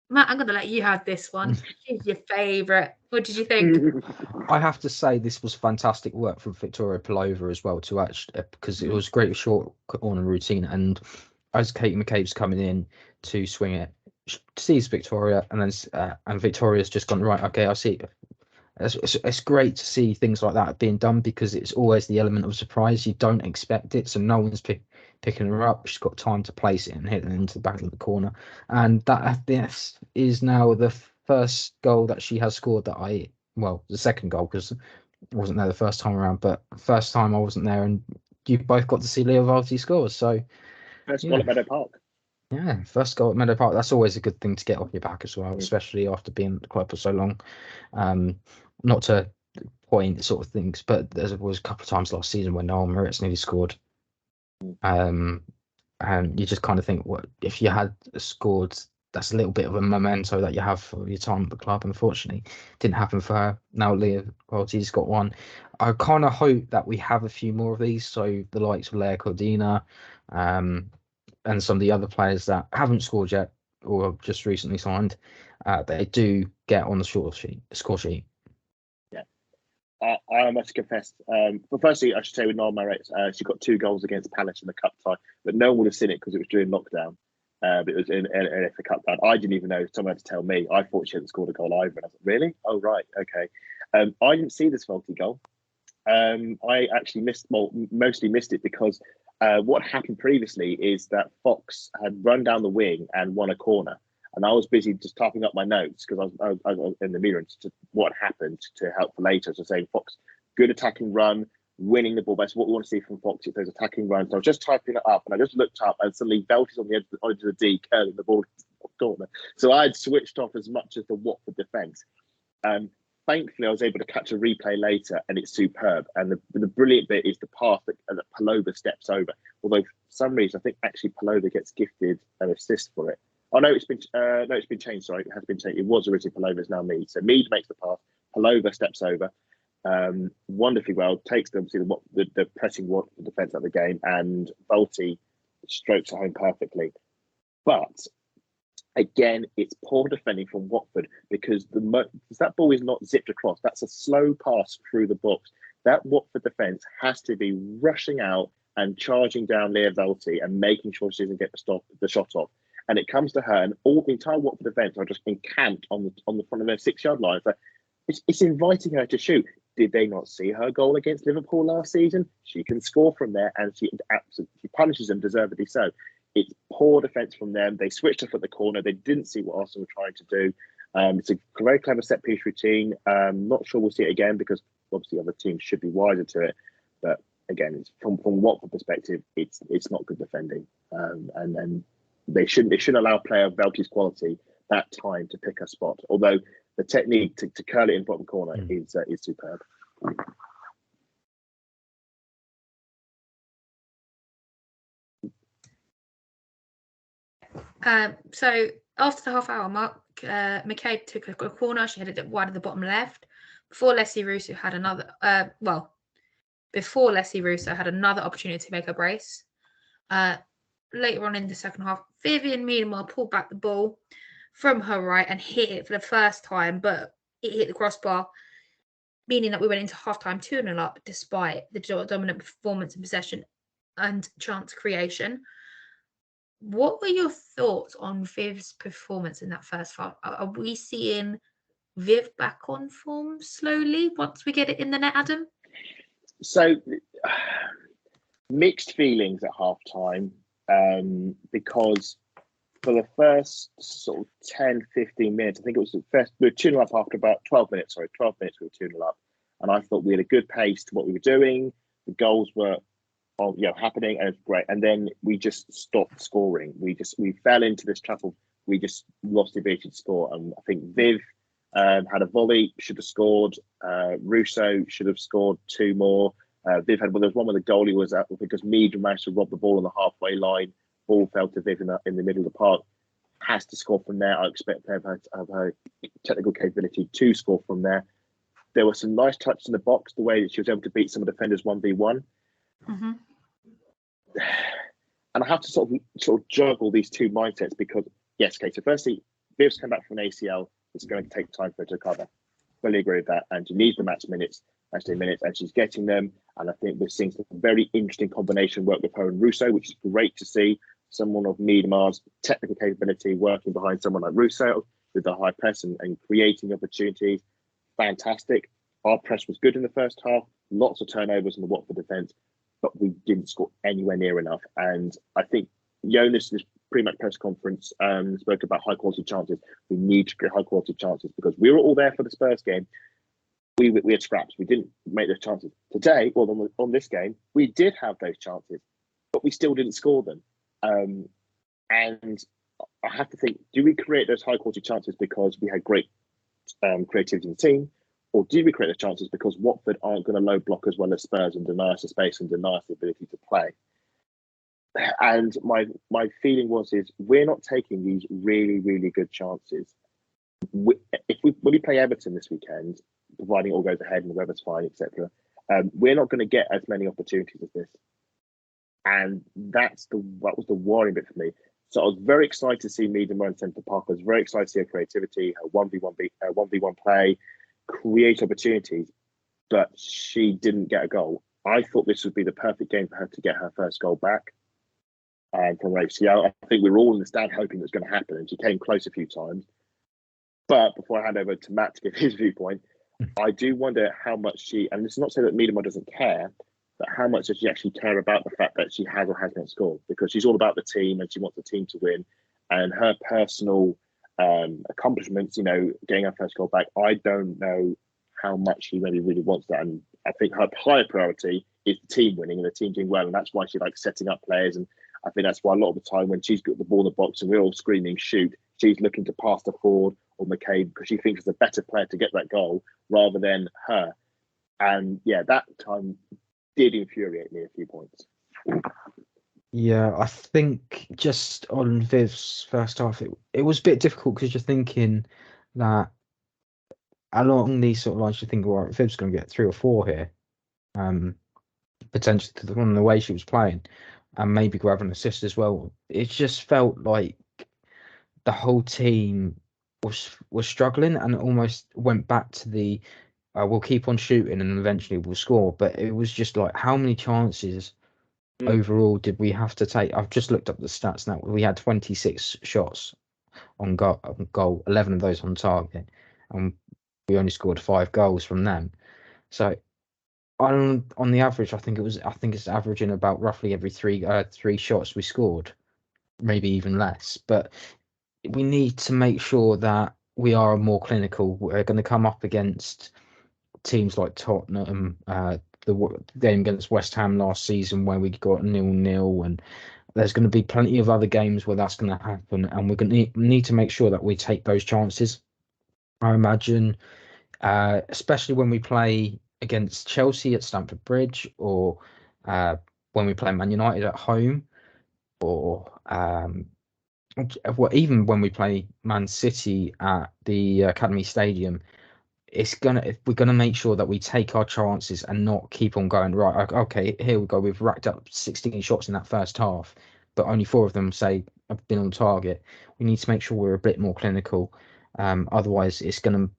Matt, I'm going to let you have this one. She's your favourite. What did you think? I have to say this was fantastic work from Victoria Palova as well, to actually, because it was great short corner routine, and as Kate McCabe's coming in to swing it, sees Victoria, and then and Victoria's just gone, right, okay, I see. It's great to see things like that being done, because it's always the element of surprise. You don't expect it, so no one's picking her up. She's got time to place it and hit it into the back of the corner, and this is now the first goal that she has scored that the second goal, because I wasn't there the first time around, but first time I wasn't there, and you both got to see Lia Wälti score. So first goal at Meadow Park. Yeah, first goal at Meadow Park. That's always a good thing to get off your back as well, especially after being at the club for so long. Not to point sort of things, but there was a couple of times last season when Noel Moritz nearly scored. And you just kind of think, what if you had scored? That's a little bit of a memento that you have for your time at the club. Unfortunately, didn't happen for her. Now Lia Wälti's got one. I kind of hope that we have a few more of these, so the likes of Leia Cordina, and some of the other players that haven't scored yet or just recently signed, they do get on the score sheet. Yeah, I must confess. But firstly, I should say with Noel Moritz, she got 2 goals against Palace in the cup tie, but no one would have seen it because it was during lockdown. It was in FA Cup time. I didn't even know. Someone had to tell me. I thought she hadn't scored a goal either. And I was like, really? Oh, right. Okay. I didn't see this Wälti goal. I actually mostly missed it because what happened previously is that Fox had run down the wing and won a corner. And I was busy just typing up my notes because I was in the mirror to what happened to help for later. So saying Fox, good attacking run, winning the ball. That's what we want to see from Fox, if those attacking runs. So I was just typing it up, and I just looked up, and suddenly Wälti's on the edge of the D, curling the ball into the corner. So I had switched off as much as the Watford defence. Thankfully, I was able to catch a replay later, and it's superb. And the brilliant bit is the pass that Palova steps over. Although for some reason, I think actually Palova gets gifted an assist for it. Oh no, it's been changed. Sorry, it has been changed. It was originally Palova, it's now Mead. So Mead makes the pass. Palova steps over. Wonderfully well, takes them to the pressing defence of the game, and Wälti strokes it home perfectly. But again, it's poor defending from Watford because that ball is not zipped across. That's a slow pass through the box. That Watford defence has to be rushing out and charging down Lia Wälti and making sure she doesn't get the shot off. And it comes to her, and all the entire Watford defence are just encamped on the front of their 6-yard line. So it's inviting her to shoot. Did they not see her goal against Liverpool last season? She can score from there, and she punishes them deservedly so. It's poor defence from them. They switched off at the corner. They didn't see what Arsenal were trying to do. It's a very clever set piece routine. Not sure we'll see it again because obviously other teams should be wiser to it. But again, it's from Watford perspective, it's not good defending, and they shouldn't allow a player of Wälti's quality that time to pick a spot. Although the technique to curl it in bottom corner is superb. So after the half-hour mark, McCabe took a corner. She headed it wide of the bottom left. Before Leslie Russo had another opportunity to make a brace. Later on in the second half, Vivian Miedema pulled back the ball from her right and hit it for the first time, but it hit the crossbar, meaning that we went into halftime 2-0 up despite the dominant performance in possession and chance creation. What were your thoughts on Viv's performance in that first half? Are we seeing Viv back on form slowly once we get it in the net, Adam? So, mixed feelings at half time because for the first sort of 10, 15 minutes, I think it was the first, we were 2-0 up after about 12 minutes we were 2-0 up. And I thought we had a good pace to what we were doing. The goals were happening, and it was great. And then we just stopped scoring. We fell into this trap of we just lost the ability to score. And I think Viv had a volley, should have scored. Russo should have scored 2 more. Viv had, there was one where the goalie was out because Mead managed to rob the ball on the halfway line. Ball fell to Viv in the middle of the park. Has to score from there. I expect her to have her technical capability to score from there. There were some nice touches in the box, the way that she was able to beat some of the defenders 1v1. Mm-hmm. And I have to sort of juggle these two mindsets because, yes, okay, so firstly, Viv's come back from an ACL. It's going to take time for her to recover. Fully agree with that. And she needs the match minutes, and she's getting them. And I think we're seeing some very interesting combination work with her and Russo, which is great to see. Someone of Miedema's technical capability working behind someone like Russo with the high press and creating opportunities. Fantastic. Our press was good in the first half. Lots of turnovers in the Watford defence, but we didn't score anywhere near enough. And I think Jonas, in his pre-match press conference, spoke about high-quality chances. We need to create high-quality chances because we were all there for the Spurs game. We had scraps. We didn't make those chances. Today, well, on this game, we did have those chances, but we still didn't score them. And I have to think, do we create those high-quality chances because we had great creativity in the team? Or do we create the chances because Watford aren't going to low block as well as Spurs and deny us the space and deny us the ability to play? And my feeling is we're not taking these really, really good chances. When we play Everton this weekend, providing it all goes ahead and the weather's fine, etc., we're not going to get as many opportunities as this. And that was the worrying bit for me. So I was very excited to see Miedema in centre park. I was very excited to see her creativity, her 1v1 play, create opportunities, but she didn't get a goal. I thought this would be the perfect game for her to get her first goal back from ACL. I think we were all in the stand hoping it was going to happen, and she came close a few times. But before I hand over to Matt to give his viewpoint, I do wonder how much she, and it's not to say that Miedema doesn't care, but how much does she actually care about the fact that she has or has not scored? Because she's all about the team and she wants the team to win. And her personal accomplishments, getting her first goal back, I don't know how much she really wants that. And I think her higher priority is the team winning and the team doing well. And that's why she likes setting up players. And I think that's why a lot of the time when she's got the ball in the box and we're all screaming, shoot, she's looking to pass to Ford or McCabe because she thinks it's a better player to get that goal rather than her. And yeah, that time did infuriate me a few points. Yeah, I think just on Viv's first half, it was a bit difficult because you're thinking that along these sort of lines, you think, well, Viv's going to get 3 or 4 here, potentially on the way she was playing, and maybe grab an assist as well. It just felt like the whole team was struggling and almost went back to the we'll keep on shooting and eventually we'll score. But it was just like, how many chances overall did we have to take? I've just looked up the stats now. We had 26 shots on goal, 11 of those on target, and we only scored 5 goals from them. So on the average, I think it's averaging about roughly every three shots we scored, maybe even less. But we need to make sure that we are more clinical. We're going to come up against teams like Tottenham, the game against West Ham last season where we got 0-0, and there's going to be plenty of other games where that's going to happen, and we're going to need to make sure that we take those chances. I imagine, especially when we play against Chelsea at Stamford Bridge, or when we play Man United at home, or even when we play Man City at the Academy Stadium. We're gonna make sure that we take our chances and not keep on going, right, okay, here we go, we've racked up 16 shots in that first half, but only 4 of them say have been on target. We need to make sure we're a bit more clinical. Otherwise it's going to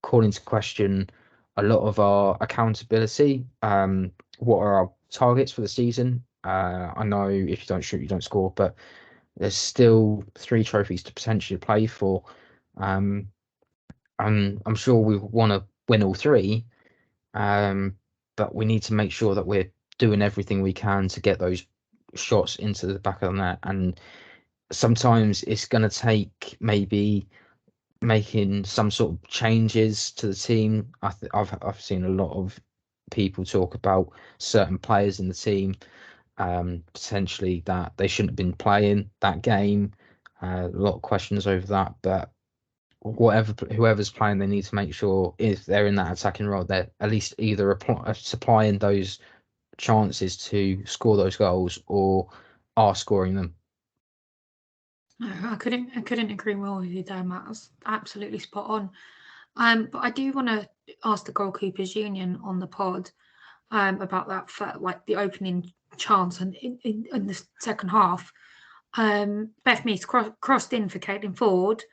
call into question a lot of our accountability. What are our targets for the season? I know if you don't shoot, you don't score, but there's still 3 trophies to potentially play for. And I'm sure we want to win all 3, but we need to make sure that we're doing everything we can to get those shots into the back of the net. And sometimes it's going to take maybe making some sort of changes to the team. I've seen a lot of people talk about certain players in the team, potentially that they shouldn't have been playing that game. A lot of questions over that, but whoever's playing, they need to make sure if they're in that attacking role, they're at least either supplying those chances to score those goals or are scoring them. No, I couldn't agree more with you there, Matt. That's absolutely spot on. But I do want to ask the goalkeepers union on the pod about that, for, like the opening chance and in the second half. Beth Meath crossed in for Caitlin Ford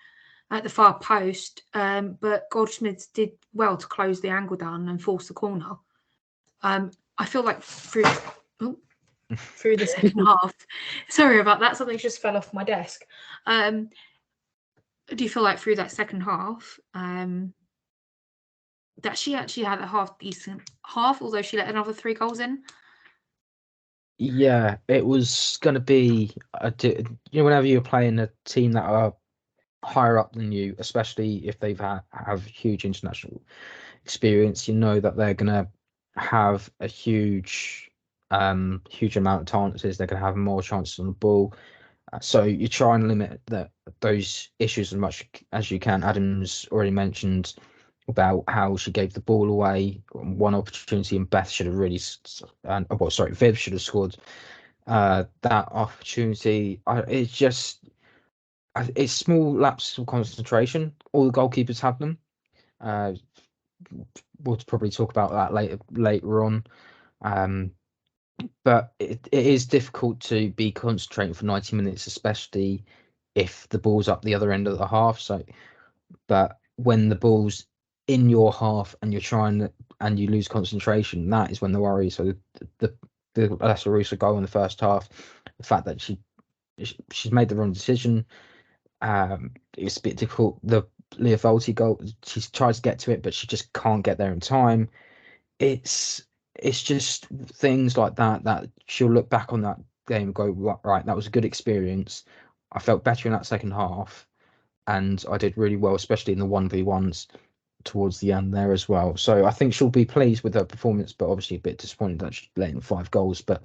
at the far post, but Goldschmidt did well to close the angle down and force the corner. I feel like through the second half, sorry about that, something just fell off my desk. Do you feel like through that second half that she actually had a half decent half, although she let another 3 goals in? Yeah, it was going to be whenever you're playing a team that are higher up than you, especially if they've have huge international experience, you know that they're going to have a huge amount of chances. They're going to have more chances on the ball, so you try and limit those issues as much as you can. Adam's already mentioned about how she gave the ball away on one opportunity, and Beth should have really Viv should have scored that opportunity. It's small lapses of concentration. All the goalkeepers have them. We'll probably talk about that later on. But it is difficult to be concentrating for 90 minutes, especially if the ball's up the other end of the half. But when the ball's in your half and and you lose concentration, that is when the worry. So the Alessa Russo goal in the first half, the fact that she's made the wrong decision, it's a bit difficult. The Lia Wälti goal, she's tried to get to it, but she just can't get there in time. It's just things like that she'll look back on that game and go, right, that was a good experience. I felt better in that second half, and I did really well, especially in the 1v1s towards the end there as well. So I think she'll be pleased with her performance, but obviously a bit disappointed that she's letting 5 goals. But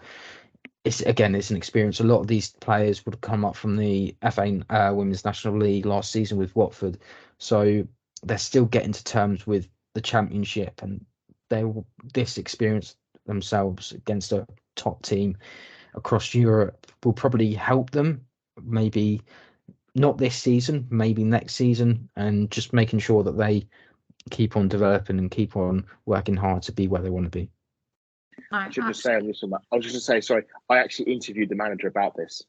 it's an experience. A lot of these players would have come up from the FA Women's National League last season with Watford, so they're still getting to terms with the Championship, and this experience themselves against a top team across Europe will probably help them. Maybe not this season, maybe next season, and just making sure that they keep on developing and keep on working hard to be where they want to be. I should just say on this one, I was just to say, sorry, I actually interviewed the manager about this.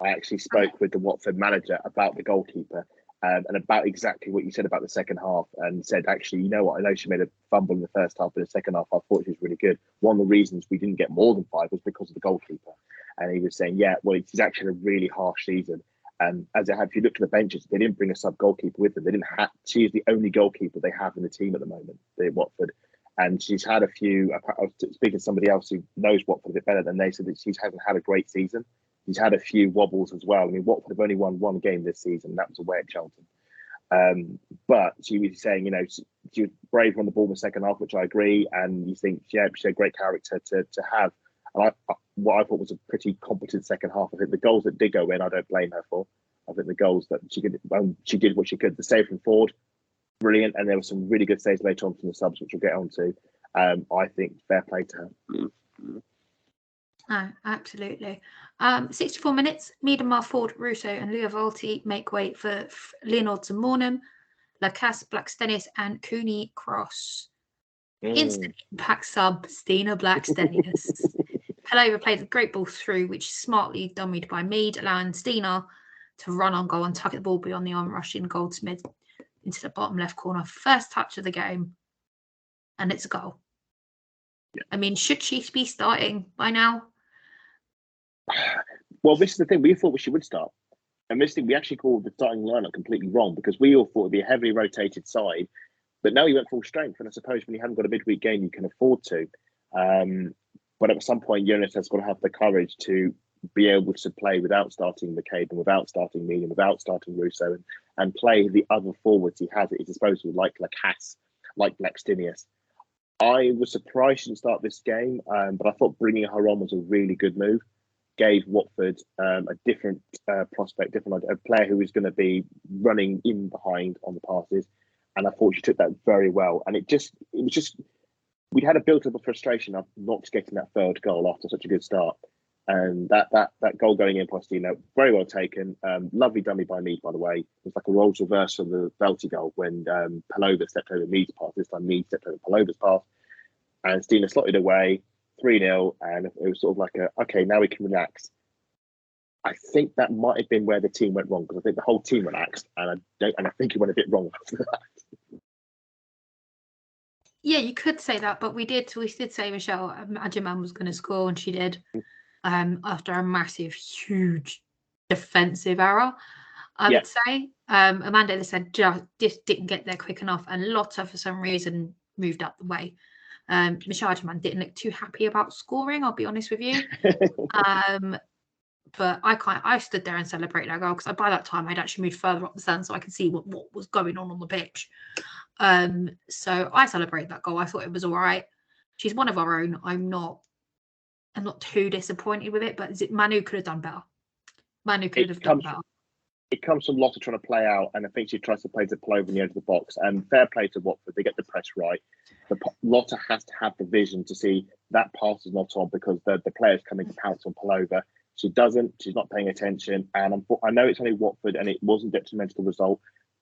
I actually spoke with the Watford manager about the goalkeeper and about exactly what you said about the second half, and said, actually, you know what, I know she made a fumble in the first half, but the second half I thought she was really good. One of the reasons we didn't get more than 5 was because of the goalkeeper. And he was saying, yeah, well, it's actually a really harsh season. As if you look at the benches, they didn't bring a sub goalkeeper with them. They didn't have. She is the only goalkeeper they have in the team at the moment, the Watford. And she's had a few. I was speaking to somebody else who knows Watford a bit better than they said that she hasn't had a great season. She's had a few wobbles as well. I mean, Watford have only won one game this season, and that was away at Charlton. But she was saying, she was brave on the ball in the second half, which I agree. And you think, she had great character to have. And what I thought was a pretty competent second half. I think the goals that did go in, I don't blame her for. I think the goals that she did what she could. The save from Ford, brilliant. And there were some really good saves later on from the subs, which we'll get on to. I think fair play to her. No, absolutely. 64 minutes. Miedema, Ford, Russo, and Lia Wälti make way for Leonards and Mornham, Lacasse, Blackstenius, and Cooney Cross. Instant impact sub, Stina Blackstenius. Palova played the great ball through, which is smartly dummied by Mead, allowing Stina to run on goal and tuck the ball beyond the on-rushing Goldsmith into the bottom left corner. First touch of the game, and it's a goal. Yeah. I mean, should she be starting by now? Well, this is the thing. We thought she would start. And this thing, we actually called the starting lineup completely wrong because we all thought it'd be a heavily rotated side. But now you went full strength. And I suppose when you haven't got a midweek game, you can afford to. But at some point, Jonas has got to have the courage to be able to play without starting McCabe and without starting Mead and without starting Russo and play the other forwards he has at his disposal, like Lacasse, like Blackstenius. I was surprised she didn't start this game, but I thought bringing her on was a really good move. Gave Watford a different prospect, a player who was going to be running in behind on the passes, and I thought she took that very well. And it was just we'd had a built-up of frustration of not getting that third goal after such a good start, and that goal going in, Postino, very well taken. Lovely dummy by Mead, by the way. It was like a roles reverse from the Wälti goal when Palova stepped over Mead's pass. This time Mead stepped over Palova's pass, and Stina slotted away. 3-0, and it was sort of like okay, now we can relax. I think that might have been where the team went wrong because I think the whole team relaxed, and I think it went a bit wrong after that. Yeah, you could say that, but we did say Michelle Adjaman was going to score, and she did. After a massive, huge defensive error, I would say. Amanda, they said, just didn't get there quick enough, and Lotta for some reason moved out the way. Michelle Adjaman didn't look too happy about scoring, I'll be honest with you. But I stood there and celebrated that goal because by that time I'd actually moved further up the stand so I could see what was going on the pitch. So I celebrated that goal. I thought it was all right. She's one of our own. I'm not too disappointed with it, but Manu could have done better. Manu could have done better. It comes from Lotta trying to play out, and I think she tries to play to Palova in the edge of the box. And fair play to Watford, they get the press right. But Lotta has to have the vision to see that pass is not on because the player's coming to pounce on Palova. She doesn't. She's not paying attention. And I know it's only Watford, and it wasn't detrimental to the result.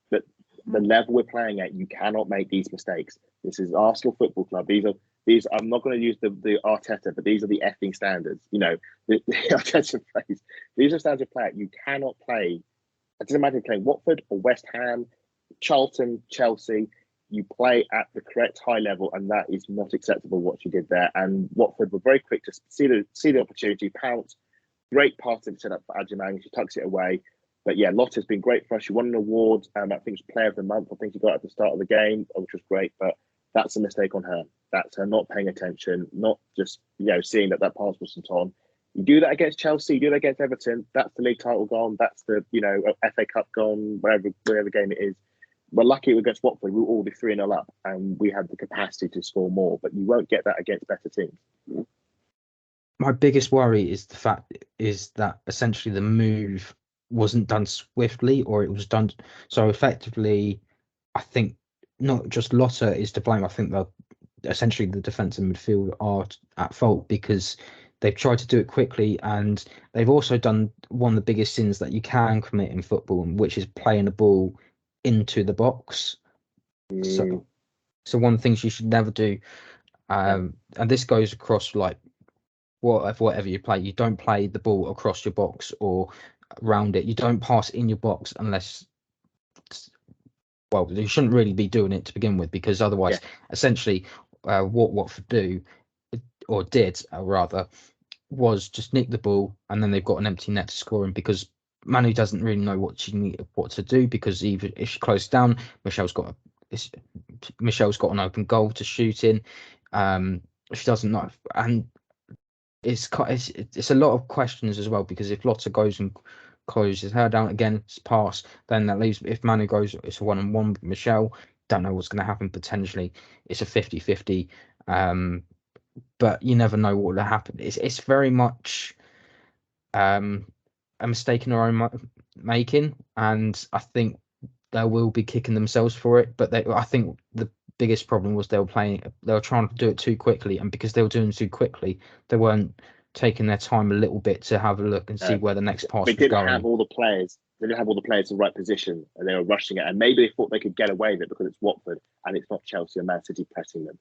But the level we're playing at, you cannot make these mistakes. This is Arsenal Football Club. These. I'm not going to use the Arteta, but these are the effing standards. The Arteta phrase. These are standards of play. You cannot play. I just imagine playing Watford or West Ham, Charlton, Chelsea. You play at the correct high level, and that is not acceptable what she did there. And Watford were very quick to see the opportunity, pounce. Great passing set up for Adjaman. She tucks it away. But yeah, Lotta's been great for us. She won an award, and I think it was Player of the Month. I think she got it at the start of the game, which was great. But that's a mistake on her. That's her not paying attention, not just seeing that pass wasn't on. You do that against Chelsea, you do that against Everton, that's the league title gone, that's the FA Cup gone, whatever game it is. We're lucky against Watford, we'll all be 3-0 up and we had the capacity to score more, but you won't get that against better teams. My biggest worry is the fact is that essentially the move wasn't done swiftly, or it was done so effectively. I think not just Lotta is to blame. I think that essentially the defence and midfield are at fault because they've tried to do it quickly, and they've also done one of the biggest sins that you can commit in football, which is playing the ball into the box. So one of the things you should never do, and this goes across like whatever you play. You don't play the ball across your box or around it. You don't pass in your box unless, well, you shouldn't really be doing it to begin with, because otherwise, essentially, what Watford do or did rather was just nick the ball, and then they've got an empty net to score in because Manu doesn't really know what to do, because even if she closes down, Michelle's got an open goal to shoot in. She doesn't know, and it's a lot of questions as well, because if Lottie goes and closes her down again, it's pass, then that leaves, if Manu goes, it's a 1-on-1 with Michelle. Don't know what's going to happen. Potentially it's a 50-50, but you never know what will happen. It's very much a mistake in her own making, and I think they will be kicking themselves for it. But I think the biggest problem was they were trying to do it too quickly, and because they were doing it too quickly, they weren't taking their time a little bit to have a look and see where the next pass was going. They didn't have all the players in the right position, and they were rushing it, and maybe they thought they could get away with it because it's Watford and it's not Chelsea and Man City pressing them.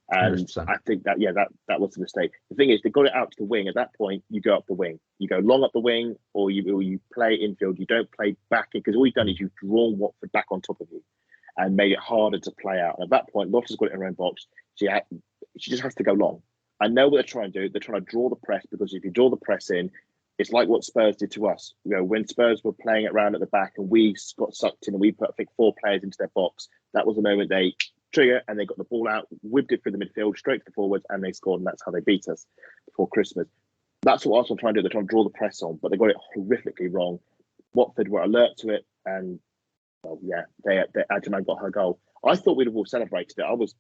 And 100%. I think that was a mistake. The thing is, they got it out to the wing. At that point, you go up the wing, you go long up the wing, or you play infield. You don't play back in, because all you've done is you've drawn Watford back on top of you and made it harder to play out. And at that point, Lottie's got it in her own box. She just has to go long. I know what they're trying to do. They're trying to draw the press, because if you draw the press in, it's like what Spurs did to us. When Spurs were playing it around at the back and we got sucked in and we put, I think, 4 players into their box, that was the moment they trigger and they got the ball out, whipped it through the midfield, straight to the forwards, and they scored, and that's how they beat us before Christmas. That's what Arsenal are trying to do. They're trying to draw the press on, but they got it horrifically wrong. Watford were alert to it, and Adjaman got her goal. I thought we'd have all celebrated it. I was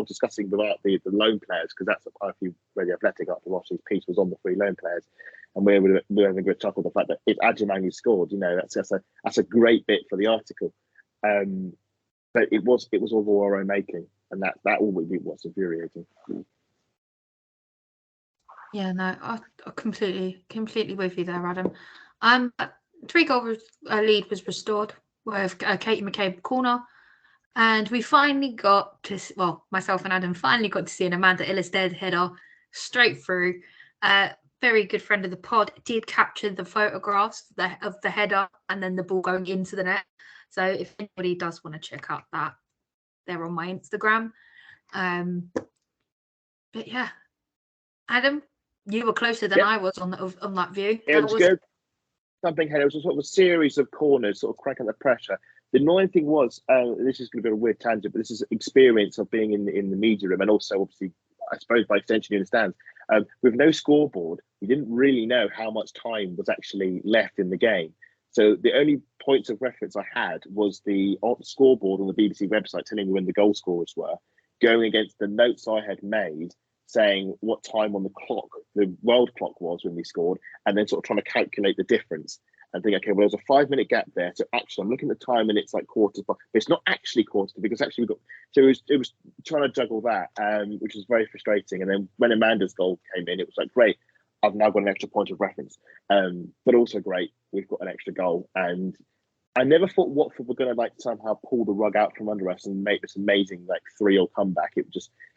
discussing about the loan players, because that's a few really athletic after Rossi's piece was on the 3 loan players, and we were having a good chuckle the fact that it's Adjaman who scored. That's a great bit for the article, but it was all our own making, and that was infuriating. Yeah, no, I completely with you there, Adam. 3-goal lead was restored with Katie McCabe corner, and we finally got to, myself and Adam finally got to see an Amanda Illistead header straight through. Very good friend of the pod did capture the photographs of the header and then the ball going into the net. So if anybody does want to check out that, they're on my Instagram. But yeah, Adam, you were closer than I was on that view. It was good. Something header. It was sort of a series of corners, sort of cracking the pressure. The annoying thing was, this is going to be a weird tangent, but this is experience of being in the media room, and also obviously, I suppose by extension, you understand. With no scoreboard, you didn't really know how much time was actually left in the game. So the only points of reference I had was the scoreboard on the BBC website telling me when the goal scorers were, going against the notes I had made saying what time on the clock, the world clock was when we scored, and then sort of trying to calculate the difference and think, okay, well, there's a 5-minute gap there. So actually, I'm looking at the time and it's like quarter, but it's not actually quarter, because actually we got. So it was trying to juggle that, which was very frustrating. And then when Amanda's goal came in, it was like, great, I've now got an extra point of reference, but also great, we've got an extra goal. And I never thought Watford were going to somehow pull the rug out from under us and make this amazing 3-0 comeback. It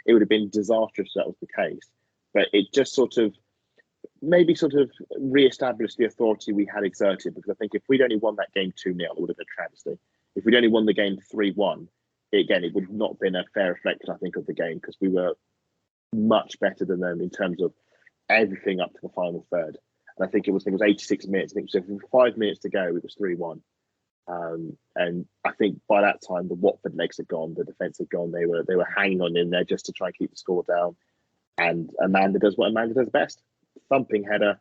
would have been disastrous if that was the case. But it just sort of re-established the authority we had exerted, because I think if we'd only won that game 2-0, it would have been a travesty. If we'd only won the game 3-1, it would have not been a fair reflection, I think, of the game, because we were much better than them in terms of everything up to the final third. And I think it was 86 minutes. I think it was 5 minutes to go, it was 3-1. And I think by that time the Watford legs had gone, the defence had gone. They were hanging on in there just to try and keep the score down. And Amanda does what Amanda does best: thumping header,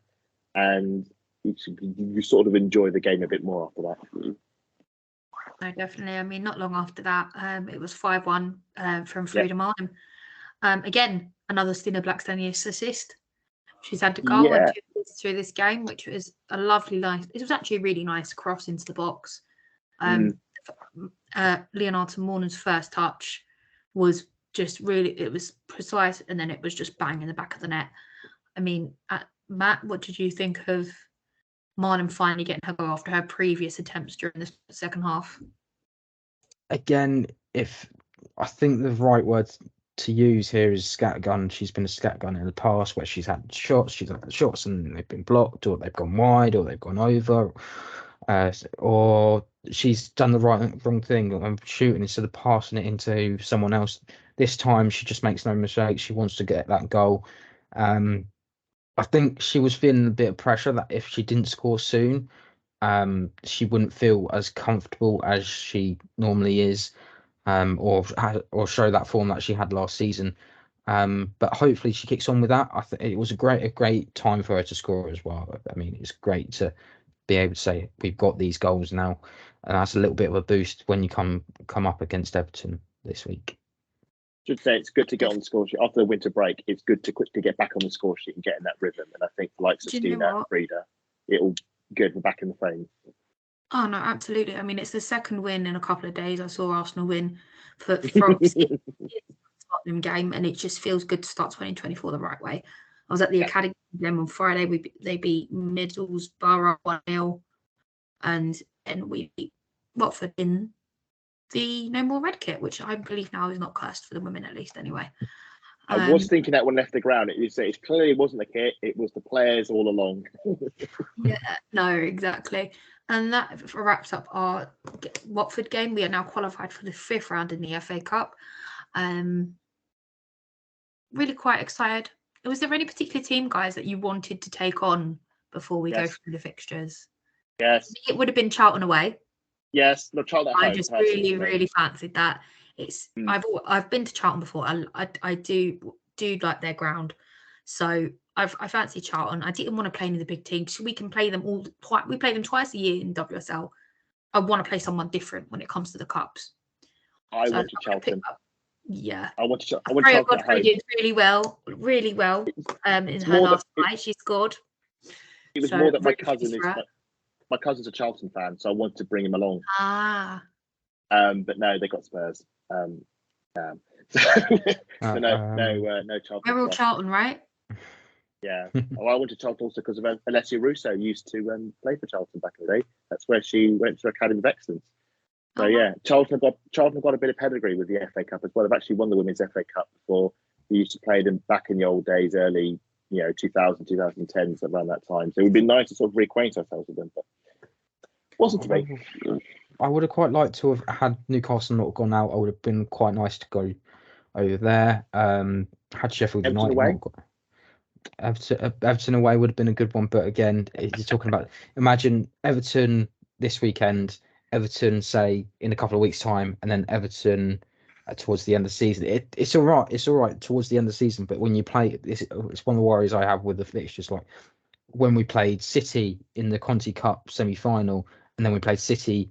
and you sort of enjoy the game a bit more after that. No, definitely. I mean, not long after that, it was 5-1 from Freedom Arnhem. Again, another Stina Blackstonius assist. She's had a goal and 2 assists through this game, which was a lovely line. It was actually a really nice cross into the box. Leonardo Mornon's first touch was just really, it was precise, and then it was just bang in the back of the net. I mean, Matt, what did you think of Marlon finally getting her goal after her previous attempts during the second half? Again, I think the right word to use here is scattergun. She's been a scattergun in the past, where she's had shots and they've been blocked, or they've gone wide, or they've gone over, or she's done the wrong thing and shooting instead of passing it into someone else. This time she just makes no mistakes. She wants to get that goal. I think she was feeling a bit of pressure that if she didn't score soon, she wouldn't feel as comfortable as she normally is, or show that form that she had last season. But hopefully she kicks on with that. I think it was a great time for her to score as well. I mean, it's great to be able to say we've got these goals now, and that's a little bit of a boost when you come up against Everton this week. Should say it's good to get on the score sheet after the winter break. It's good to quickly get back on the score sheet and get in that rhythm. And I think the likes of Stina and Frida, it'll good. We're back in the frame. Oh no, absolutely. I mean, it's the second win in a couple of days. I saw Arsenal win from the Tottenham game, and it just feels good to start 2024 the right way. I was at the academy game on Friday. They beat Middlesbrough 1-0, and we beat Watford in the No More Red kit, which I believe now is not cursed for the women, at least anyway. I was thinking that when left the ground, it clearly wasn't the kit; it was the players all along. Yeah, no, exactly. And that wraps up our Watford game. We are now qualified for the 5th round in the FA Cup. Really quite excited. Was there any particular team, guys, that you wanted to take on before we go through the fixtures? Yes. It would have been Charlton away. Yes, not Charlton at home. I just really fancied that. I've been to Charlton before. I do like their ground, so I fancy Charlton. I didn't want to play in the big teams. We can play them we play them twice a year in WSL. I want to play someone different when it comes to the cups. I want to Charlton. Yeah, I want to. Freya Godfrey did really well. In her last night, she scored. It was more that my cousin's a Charlton fan, so I wanted to bring him along. But no, they got Spurs. No Charlton. We're all Charlton, right? Yeah. I went to Charlton also because of Alessia Russo used to play for Charlton back in the day. That's where she went to Academy of Excellence. So Charlton have got a bit of pedigree with the FA Cup as well. They've actually won the Women's FA Cup before. We used to play them back in the old days, early 2000, 2010s, around that time. So it would be nice to sort of reacquaint ourselves with them, but wasn't to be. I would have quite liked to have had Newcastle not gone out. I would have been quite nice to go over there. Had Sheffield United not gone. Everton away would have been a good one, but again, you're talking about, imagine Everton this weekend, Everton say in a couple of weeks' time, and then Everton towards the end of the season. It's all right towards the end of the season, but when you play, it's one of the worries I have with the fixtures. Like when we played City in the Conti Cup semi-final, and then we played City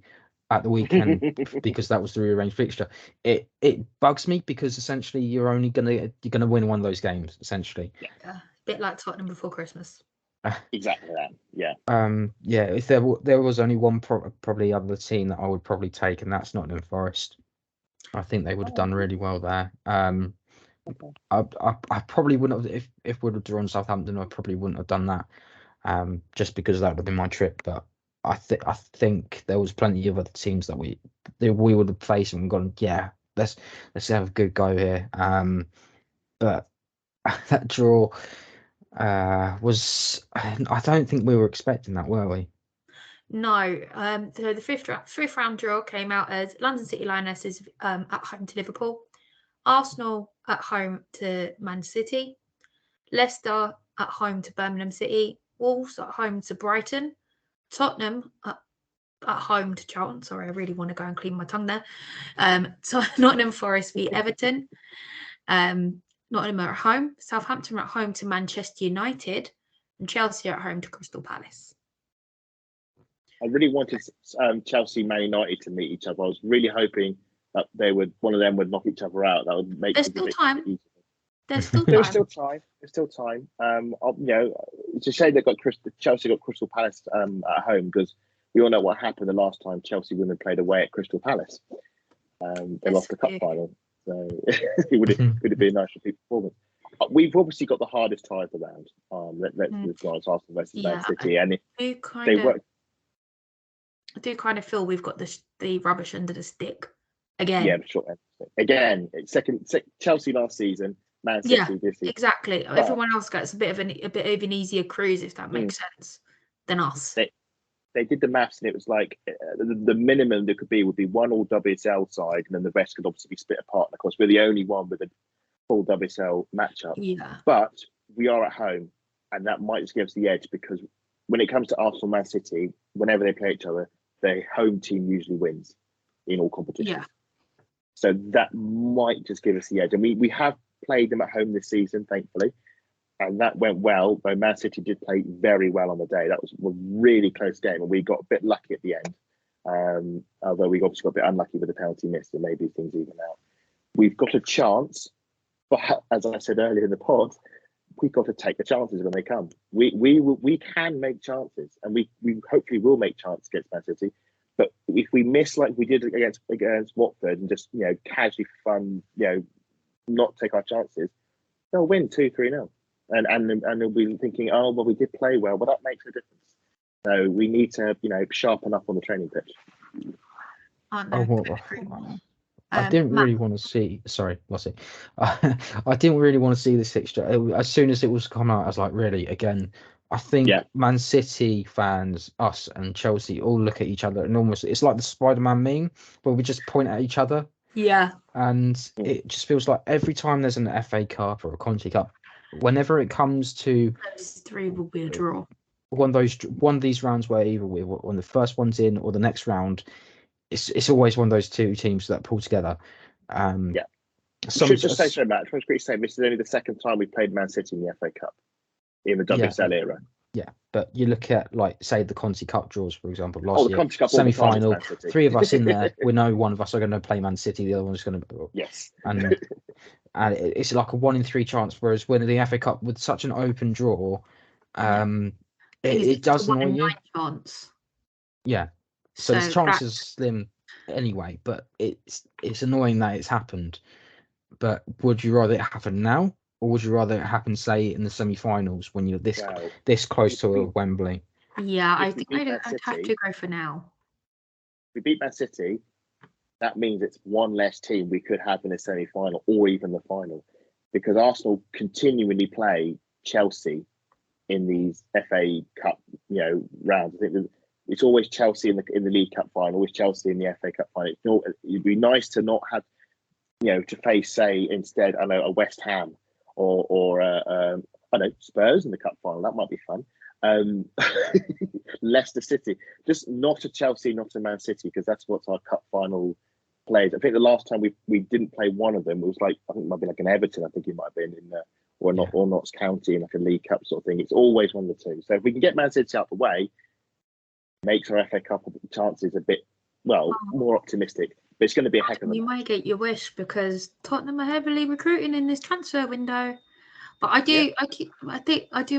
at the weekend because that was the rearranged fixture. It bugs me because essentially you're gonna win one of those games essentially. Yeah, a bit like Tottenham before Christmas. Exactly that. Yeah. If there was only one probably other team that I would probably take, and that's Nottingham Forest. I think they would have done really well there. I probably wouldn't have if we'd have drawn Southampton. I probably wouldn't have done that. Just because that would have been my trip, but I think there was plenty of other teams that we would have faced and gone, let's have a good go here. But that draw was, I don't think we were expecting that, were we? No. So the fifth round draw came out as London City Lionesses at home to Liverpool, Arsenal at home to Man City, Leicester at home to Birmingham City, Wolves at home to Brighton, Tottenham at home to Charlton. Sorry, I really want to go and clean my tongue there. So Nottingham Forest v Everton. Nottingham are at home, Southampton are at home to Manchester United, and Chelsea are at home to Crystal Palace. I really wanted Chelsea, Man United to meet each other. I was really hoping that one of them would knock each other out. That would make. There's still time. There's still time. There's still time. It's a shame Chelsea got Crystal Palace at home, because we all know what happened the last time Chelsea women played away at Crystal Palace. They lost the cup final, so it would have been a nice repeat performance. We've obviously got the hardest ties around. Let's be honest, Arsenal versus Man City, and I do kind of feel we've got the rubbish under the stick again. Yeah, sure. Again, second Chelsea last season, Man City this season. Exactly. But everyone else gets a bit of an easier cruise, if that makes sense, than us. They did the maths, and it was like the minimum there could be would be one all WSL side, and then the rest could obviously be split apart. And of course, we're the only one with a full WSL matchup. Yeah. But we are at home. and that might just give us the edge, because when it comes to Arsenal, Man City, whenever they play each other, their home team usually wins in all competitions. Yeah. So that might just give us the edge. And we have played them at home this season, thankfully, and that went well. Though Man City did play very well on the day. That was a really close game, and we got a bit lucky at the end. Although we obviously got a bit unlucky with the penalty miss, and maybe things even out. We've got a chance, but as I said earlier in the pod, we've got to take the chances when they come. We can make chances, and we hopefully will make chances against Man City. But if we miss like we did against Watford and just casually for fun, not take our chances, they'll win 2-3-0, and they'll be thinking, oh well, we did play well. Well, that makes a difference. So we need to sharpen up on the training pitch. I didn't really want to see. Sorry, Lottie. I didn't really want to see this fixture. As soon as it was come out, I was like, really? Again, I think Man City fans, us and Chelsea, all look at each other and almost it's like the Spider-Man meme where we just point at each other. Yeah. And it just feels like every time there's an FA Cup or a Conti Cup, whenever it comes to those three will be a draw. One of these rounds where either when the first one's in or the next round, it's always one of those two teams that pull together. I should just say so, Matt. I was going to say this is only the second time we played Man City in the FA Cup in the WSL era. Yeah, but you look at say the Conti Cup draws, for example, last year, Cup semi-final, three of us in there. We know one of us are going to play Man City, the other one's going to and it's like a 1 in 3 chance. Whereas when the FA Cup with such an open draw, it does annoy you. Chance. Yeah. So the chances are slim anyway, but it's annoying that it's happened. But would you rather it happen now, or would you rather it happen, say, in the semi-finals when you're this close to Wembley? Yeah, I think I'd have to go for now. If we beat Man City, that means it's one less team we could have in a semi-final or even the final, because Arsenal continually play Chelsea in these FA Cup rounds. I think it's always Chelsea in the League Cup final, always Chelsea in the FA Cup final. It'd be nice to not have, to face, say, instead, I know, a West Ham or I know, Spurs in the Cup final. That might be fun. Leicester City, just not a Chelsea, not a Man City, because that's what our Cup final plays. I think the last time we didn't play one of them, it was I think it might be like an Everton. I think it might have been in or Notts County in like a League Cup sort of thing. It's always one of the two. So if we can get Man City out the way, makes our FA Cup chances a bit more optimistic. But it's going to be a heck of a. You might get your wish because Tottenham are heavily recruiting in this transfer window. But I do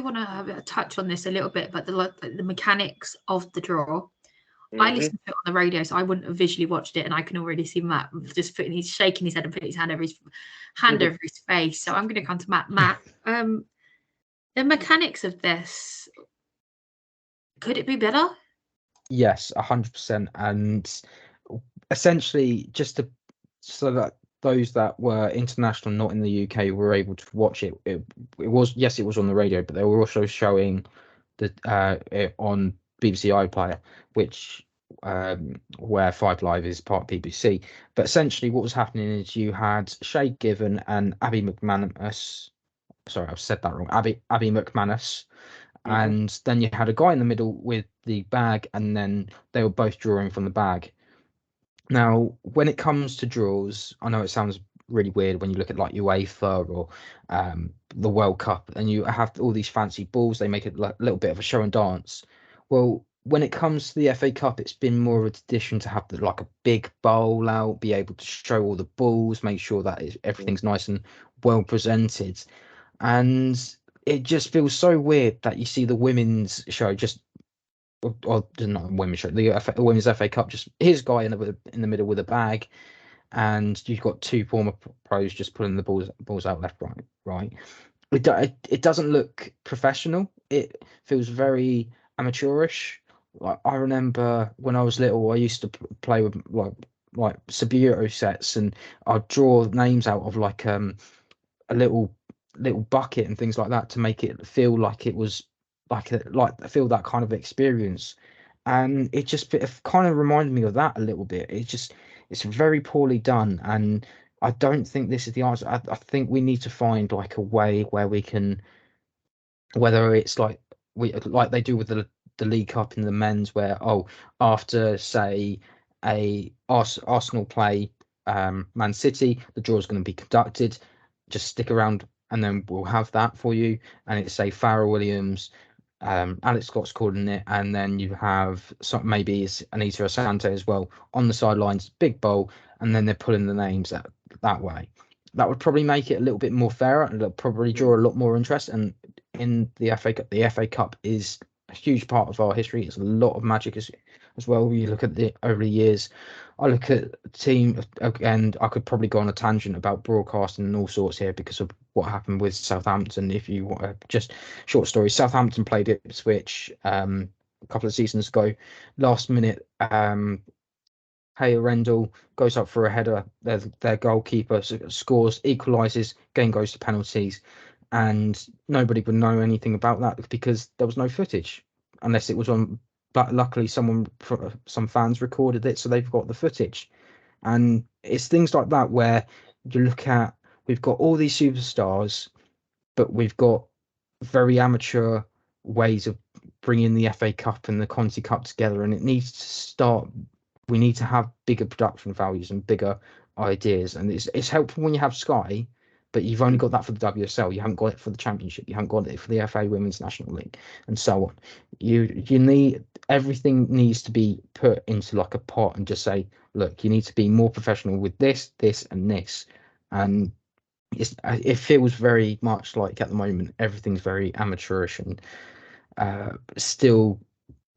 want to have a touch on this a little bit, but the mechanics of the draw. Mm-hmm. I listened to it on the radio, so I wouldn't have visually watched it, and I can already see Matt just he's shaking his head and putting his hand over his face. So I'm going to come to Matt. Matt, the mechanics of this, could it be better? Yes, 100%, and essentially so that those that were international, not in the UK, were able to watch it. It was on the radio, but they were also showing it on BBC iPlayer, which where 5 Live is part of BBC. But essentially, what was happening is you had Shay Given and Abby McManus. Sorry, I've said that wrong. Abby McManus. Mm-hmm. And then you had a guy in the middle with the bag, and then they were both drawing from the bag. Now, when it comes to draws, I know it sounds really weird when you look at like UEFA or the World Cup, and you have all these fancy balls. They make it a little bit of a show and dance. Well, when it comes to the FA Cup, it's been more of a tradition to have a big bowl out, be able to show all the balls, make sure that everything's nice and well presented. And it just feels so weird that you see the women's show or not the women's show, the women's FA Cup, just here's a guy in the middle with a bag, and you've got 2 former pros just pulling the balls out left, right. It doesn't look professional. It feels very amateurish. Like, I remember when I was little, I used to play with like Subiru sets, and I'd draw names out of a little bucket and things like that to make it feel like it was feel that kind of experience. And it kind of reminded me of that a little bit. It's very poorly done, and I don't think this is the answer. I think we need to find a way where we can whether it's like they do with the League Cup in the men's, where after say Arsenal play Man City, the draw is going to be conducted. Just stick around, and then we'll have that for you. And it's say Farrell Williams, Alex Scott's calling it, and then you have maybe it's Anita Asante as well on the sidelines, big bowl, and then they're pulling the names that way. That would probably make it a little bit more fair, and it'll probably draw a lot more interest. And in the FA Cup is a huge part of our history. It's a lot of magic as well. You look at over the years. I look at the team, and I could probably go on a tangent about broadcasting and all sorts here because of what happened with Southampton. If you want just short story, Southampton played Ipswich a couple of seasons ago. Last minute, Hey Rendell goes up for a header. Their goalkeeper scores, equalises, game goes to penalties, and nobody would know anything about that because there was no footage, unless it was on. But luckily, some fans recorded it, so they've got the footage. And it's things like that where you look at, we've got all these superstars, but we've got very amateur ways of bringing the FA Cup and the Conti Cup together, and it needs to start. We need to have bigger production values and bigger ideas, and it's helpful when you have Sky, but you've only got that for the WSL. You haven't got it for the Championship. You haven't got it for the FA Women's National League, and so on. You need, everything needs to be put into like a pot and just say, look, you need to be more professional with this, and this, and it feels very much like at the moment everything's very amateurish and still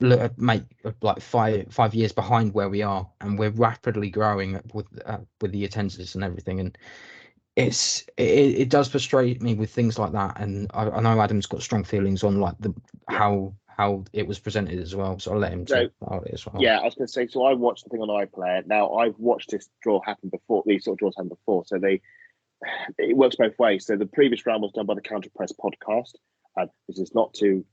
make like 5 years behind where we are, and we're rapidly growing with the attendance and everything, and it does frustrate me with things like that. And I know Adam's got strong feelings on like how it was presented as well, so I'll let him talk about it as well. Yeah, I was going to say, so I watched the thing on iPlayer. Now I've watched this draw happen before. These sort of draws happened before, so it works both ways. So the previous round was done by the Counter Press podcast. This is not to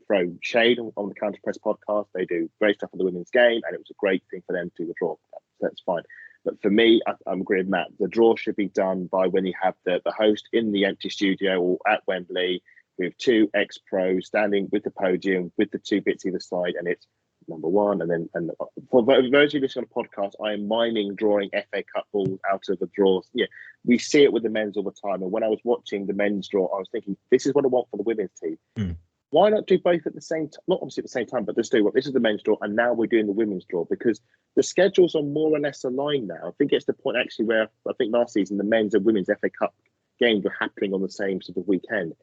throw shade on the Counter Press podcast. They do great stuff for the women's game, and it was a great thing for them to do the draw. That's fine. But for me, I'm agreeing with Matt. The draw should be done by when you have the host in the empty studio or at Wembley with two ex-pros standing with the podium with the two bits either side, and it's number one. And for those of you listening on a podcast, I am miming drawing FA Cup balls out of the draws. Yeah, we see it with the men's all the time. And when I was watching the men's draw, I was thinking, this is what I want for the women's team. Why not do both at the same time? Not obviously at the same time, but let's do what this is the men's draw, and now we're doing the women's draw, because the schedules are more or less aligned now. I think it's the point actually where I think last season the men's and women's FA Cup games were happening on the same sort of weekend.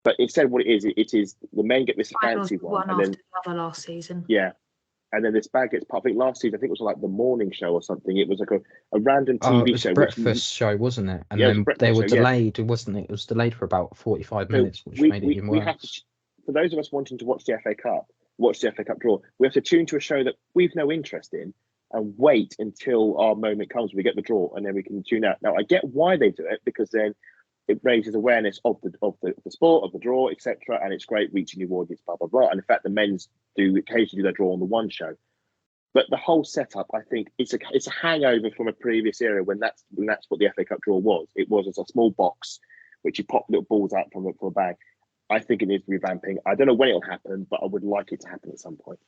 But instead, what it is the men get this fancy one, and then another last season. Yeah, and then this bag gets. I think last season, I think it was like the morning show or something. It was like a random TV show, breakfast show, wasn't it? And then they were delayed, wasn't it? It was delayed for about 45 minutes, which made it even worse. For those of us wanting to watch the FA Cup, watch the FA Cup draw, we have to tune to a show that we've no interest in and wait until our moment comes. We get the draw, and then we can tune out. Now, I get why they do it, because then it raises awareness of the sport, of the draw, etc., and it's great reaching new audience, blah blah blah. And in fact, the men's do occasionally do their draw on the one show. But the whole setup, I think, it's a hangover from a previous era when that's what the FA Cup draw was. It was as a small box which you pop little balls out from a bag. I think it needs revamping. I don't know when it'll happen, but I would like it to happen at some point.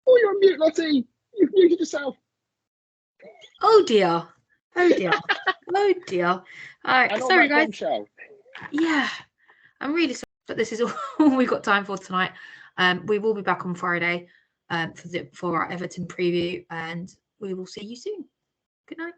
Oh, you're on mute, Lottie. You've muted yourself. Oh dear. Oh dear. Oh dear. All right. Sorry, guys. Bombshell. Yeah. I'm really sorry, but this is all we've got time for tonight. We will be back on Friday for our Everton preview, and we will see you soon. Good night.